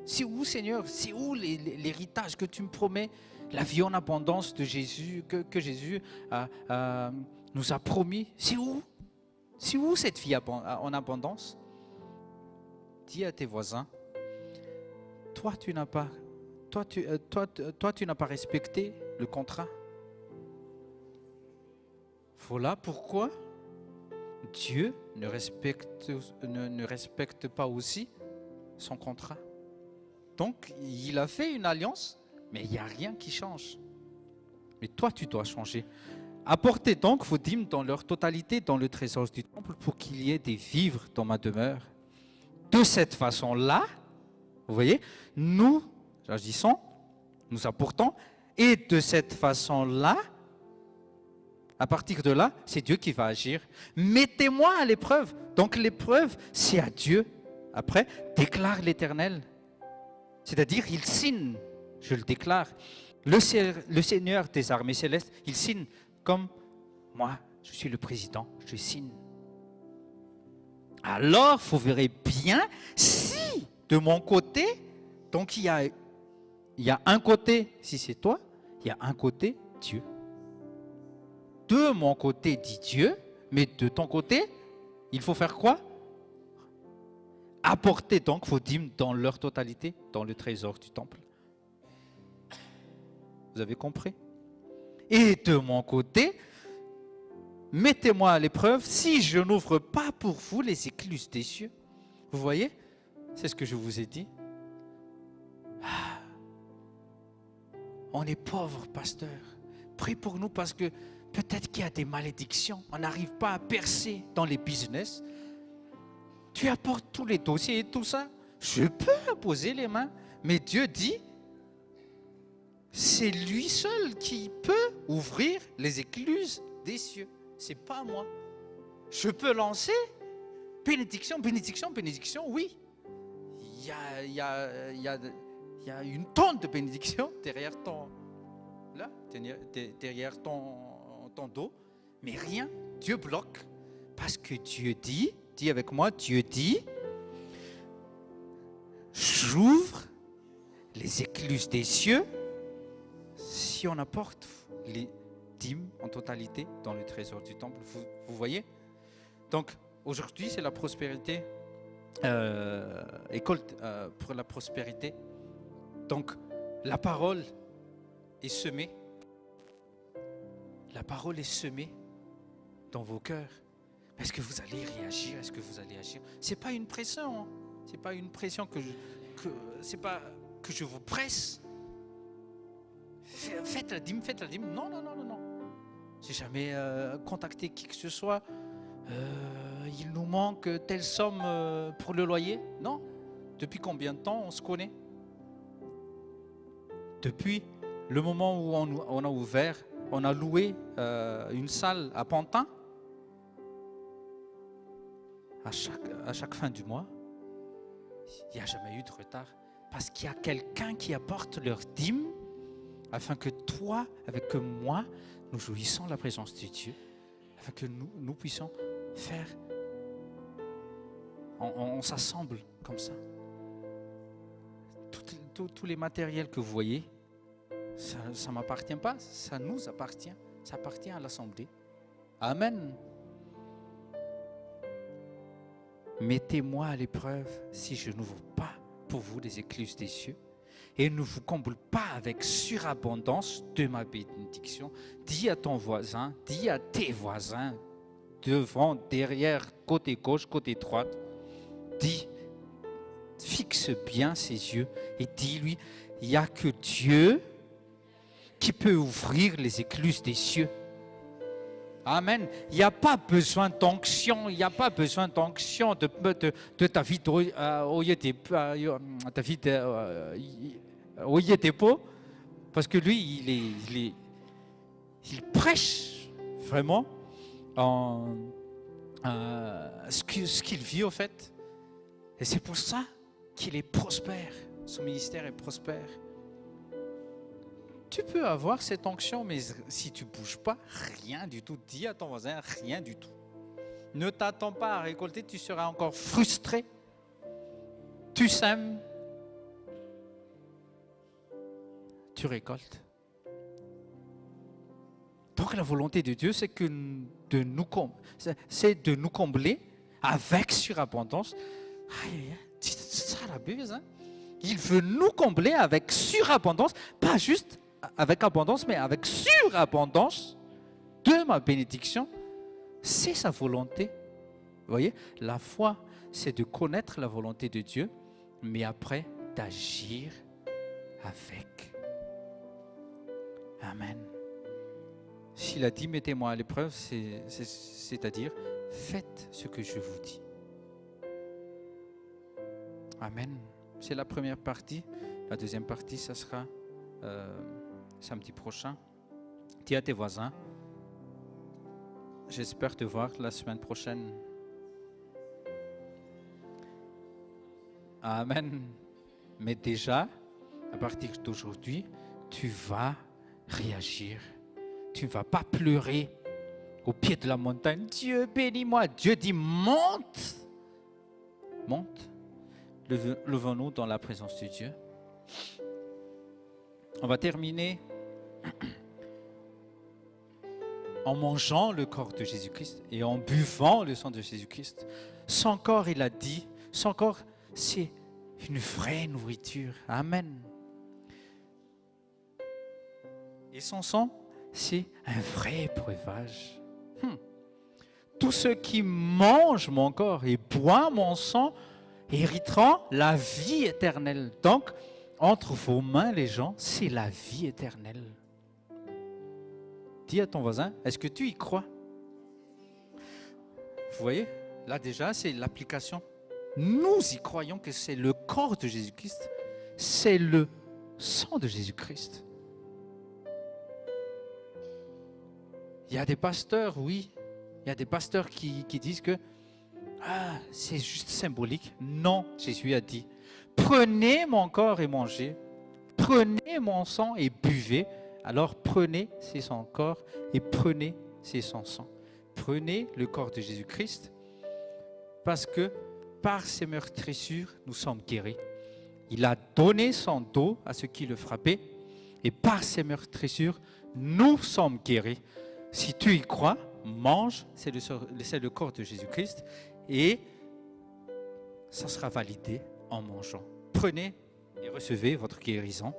C'est où, Seigneur? C'est où l'héritage que tu me promets? La vie en abondance de Jésus, que Jésus nous a promis. C'est où? C'est où cette vie en abondance? Dis à tes voisins, toi tu n'as pas respecté le contrat. Voilà pourquoi Dieu ne respecte pas aussi son contrat. Donc il a fait une alliance, mais il n'y a rien qui change. Mais toi tu dois changer. Apportez donc vos dîmes dans leur totalité dans le trésor du temple pour qu'il y ait des vivres dans ma demeure. De cette façon-là, vous voyez, nous agissons, nous apportons, et de cette façon-là, à partir de là, c'est Dieu qui va agir. Mettez-moi à l'épreuve. Donc l'épreuve, c'est à Dieu. Après, déclare l'Éternel. C'est-à-dire, il signe, je le déclare. Le Seigneur des armées célestes, il signe comme moi, je suis le président, je signe. Alors, vous verrez bien si, de mon côté, donc il y a un côté, si c'est toi, il y a un côté, Dieu. De mon côté, dit Dieu, mais de ton côté, il faut faire quoi? Apportez donc vos dîmes dans leur totalité, dans le trésor du temple. Vous avez compris? Et de mon côté, mettez-moi à l'épreuve si je n'ouvre pas pour vous les écluses des cieux. Vous voyez? C'est ce que je vous ai dit. On est pauvres, pasteur. Priez pour nous parce que peut-être qu'il y a des malédictions. On n'arrive pas à percer dans les business. Tu apportes tous les dossiers et tout ça. Je peux poser les mains. Mais Dieu dit, c'est lui seul qui peut ouvrir les écluses des cieux. C'est pas moi. Je peux lancer bénédiction, bénédiction, bénédiction, oui. Il y a une tonne de bénédictions derrière ton dos, mais rien. Dieu bloque parce que Dieu dit, dis avec moi, Dieu dit, j'ouvre les écluses des cieux si on apporte les dîmes en totalité dans le trésor du temple. Vous voyez? Donc aujourd'hui c'est la prospérité, école pour la prospérité. Donc la parole est semée. La parole est semée dans vos cœurs. Est-ce que vous allez réagir? Est-ce que vous allez agir? C'est pas une pression. Hein? C'est pas une pression c'est pas que je vous presse. Faites la dîme. Non. J'ai jamais contacté qui que ce soit. Il nous manque telle somme pour le loyer. Non. Depuis combien de temps on se connaît? Depuis le moment où on a ouvert, on a loué une salle à Pantin. À chaque fin du mois, il n'y a jamais eu de retard. Parce qu'il y a quelqu'un qui apporte leur dîme afin que toi, avec moi, nous jouissons la présence de Dieu, afin que nous puissions faire. On s'assemble comme ça. Tous les matériels que vous voyez, ça ne m'appartient pas, ça nous appartient. Ça appartient à l'Assemblée. Amen. Mettez-moi à l'épreuve si je n'ouvre pas pour vous les écluses des cieux et ne vous comble pas avec surabondance de ma bénédiction. Dis à ton voisin, dis à tes voisins, devant, derrière, côté gauche, côté droite, dis, fixe bien ses yeux et dis-lui, il n'y a que Dieu qui peut ouvrir les écluses des cieux. Amen. Il n'y a pas besoin d'onction, il n'y a pas besoin d'onction de David Oyedepo, parce que lui, il prêche vraiment ce qu'il vit au fait. Et c'est pour ça qu'il est prospère, son ministère est prospère. Tu peux avoir cette onction, mais si tu ne bouges pas, rien du tout. Dis à ton voisin, rien du tout. Ne t'attends pas à récolter, tu seras encore frustré. Tu sèmes, tu récoltes. Donc la volonté de Dieu, c'est de nous combler avec surabondance. C'est ça la buse, hein? Il veut nous combler avec surabondance, pas juste avec abondance, mais avec surabondance de ma bénédiction. C'est sa volonté. Vous voyez, la foi, c'est de connaître la volonté de Dieu, mais après d'agir avec. Amen. S'il a dit, mettez-moi à l'épreuve, c'est-à-dire, faites ce que je vous dis. Amen. C'est la première partie. La deuxième partie, ça sera samedi prochain. Dis à tes voisins, j'espère te voir la semaine prochaine. Amen. Mais déjà, à partir d'aujourd'hui, tu vas réagir. Tu ne vas pas pleurer au pied de la montagne. Dieu bénis-moi. Dieu dit monte. Monte. Levons-nous dans la présence de Dieu. On va terminer en mangeant le corps de Jésus-Christ et en buvant le sang de Jésus-Christ. Son corps, il a dit, son corps, c'est une vraie nourriture. Amen. Et son sang, c'est un vrai breuvage. Tous ceux qui mangent mon corps et boivent mon sang hériteront la vie éternelle. Donc, entre vos mains, les gens, c'est la vie éternelle. Dis à ton voisin, est-ce que tu y crois? Vous voyez, là déjà, c'est l'application. Nous y croyons que c'est le corps de Jésus-Christ, c'est le sang de Jésus-Christ. Il y a des pasteurs, oui, il y a des pasteurs qui disent que c'est juste symbolique. Non, Jésus a dit, prenez mon corps et mangez, prenez mon sang et buvez. Alors prenez, c'est son corps, et prenez, c'est son sang. Prenez le corps de Jésus-Christ, parce que par ses meurtrissures, nous sommes guéris. Il a donné son dos à ceux qui le frappaient, et par ses meurtrissures, nous sommes guéris. Si tu y crois, mange, c'est le corps de Jésus-Christ, et ça sera validé en mangeant. Prenez et recevez votre guérison,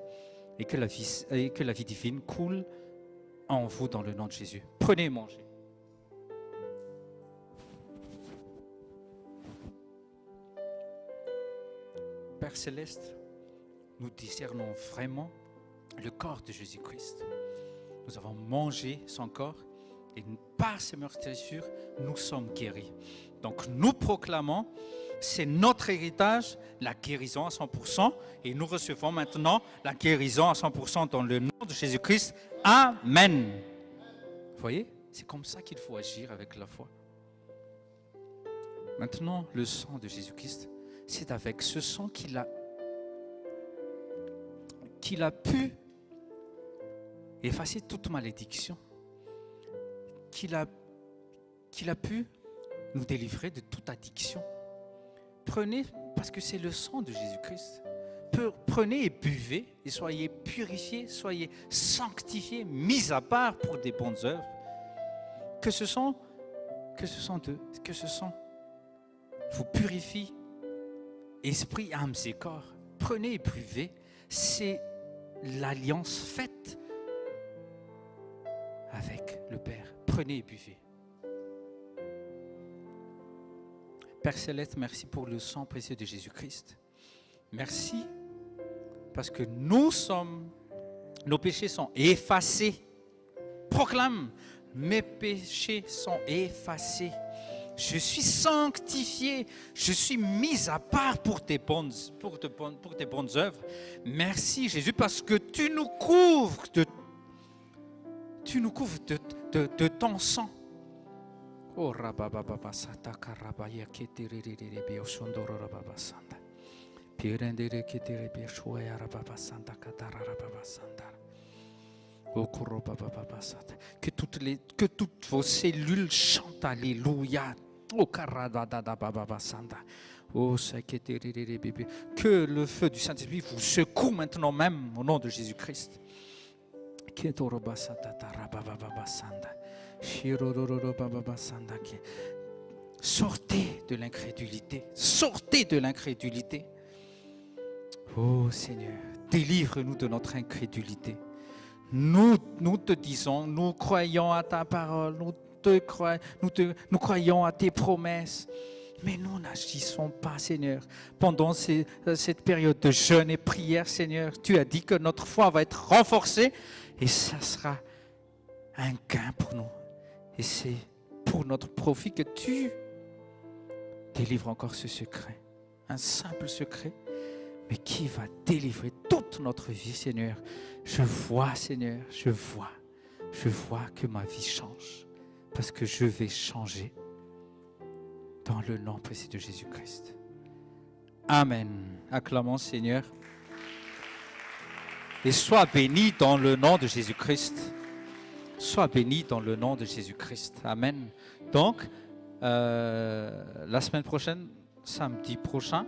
et que la vie divine coule en vous dans le nom de Jésus. Prenez et mangez. Père Céleste, nous discernons vraiment le corps de Jésus-Christ. Nous avons mangé son corps et par ses meurtrissures, nous sommes guéris. Donc nous proclamons, c'est notre héritage, la guérison à 100%, et nous recevons maintenant la guérison à 100% dans le nom de Jésus-Christ. Amen. Vous voyez, c'est comme ça qu'il faut agir avec la foi. Maintenant, le sang de Jésus-Christ, c'est avec ce sang qu'il a pu effacer toute malédiction, qu'il a pu nous délivrer de toute addiction. Prenez, parce que c'est le sang de Jésus-Christ. Prenez et buvez, et soyez purifiés, soyez sanctifiés, mis à part pour des bonnes œuvres. Que ce sang vous purifie, esprit, âme et corps. Prenez et buvez, c'est l'alliance faite avec le Père. Prenez et buvez. Père Céleste, merci pour le sang précieux de Jésus-Christ. Merci parce que nos péchés sont effacés. Proclame, mes péchés sont effacés. Je suis sanctifié, je suis mis à part pour tes bonnes œuvres. Merci Jésus parce que tu nous couvres de ton sang. Oh rabababa sataka rabaya ketiriri bioshondoro rababa sanda. Pirendere ketirebe shoya rababa sanda katara rababa sanda. Oh kurobaba sata. Que toutes vos cellules chantent alléluia. Oh karadada bababa sanda. Oh saketiriri bébé. Que le feu du Saint-Esprit vous secoue maintenant même au nom de Jésus-Christ. Ketoroba satata rababa sanda. Sortez de l'incrédulité. Sortez de l'incrédulité. Oh Seigneur, délivre-nous de notre incrédulité. Nous te disons, nous croyons à ta parole, nous croyons à tes promesses. Mais nous n'agissons pas, Seigneur. Pendant cette période de jeûne et prière, Seigneur, tu as dit que notre foi va être renforcée et ça sera un gain pour nous. Et c'est pour notre profit que tu délivres encore ce secret. Un simple secret, mais qui va délivrer toute notre vie, Seigneur. Je vois, Seigneur, je vois que ma vie change. Parce que je vais changer dans le nom précieux de Jésus-Christ. Amen. Acclamons, Seigneur. Et sois béni dans le nom de Jésus-Christ. Sois béni dans le nom de Jésus-Christ. Amen. Donc, la semaine prochaine, samedi prochain,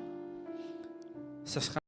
ce sera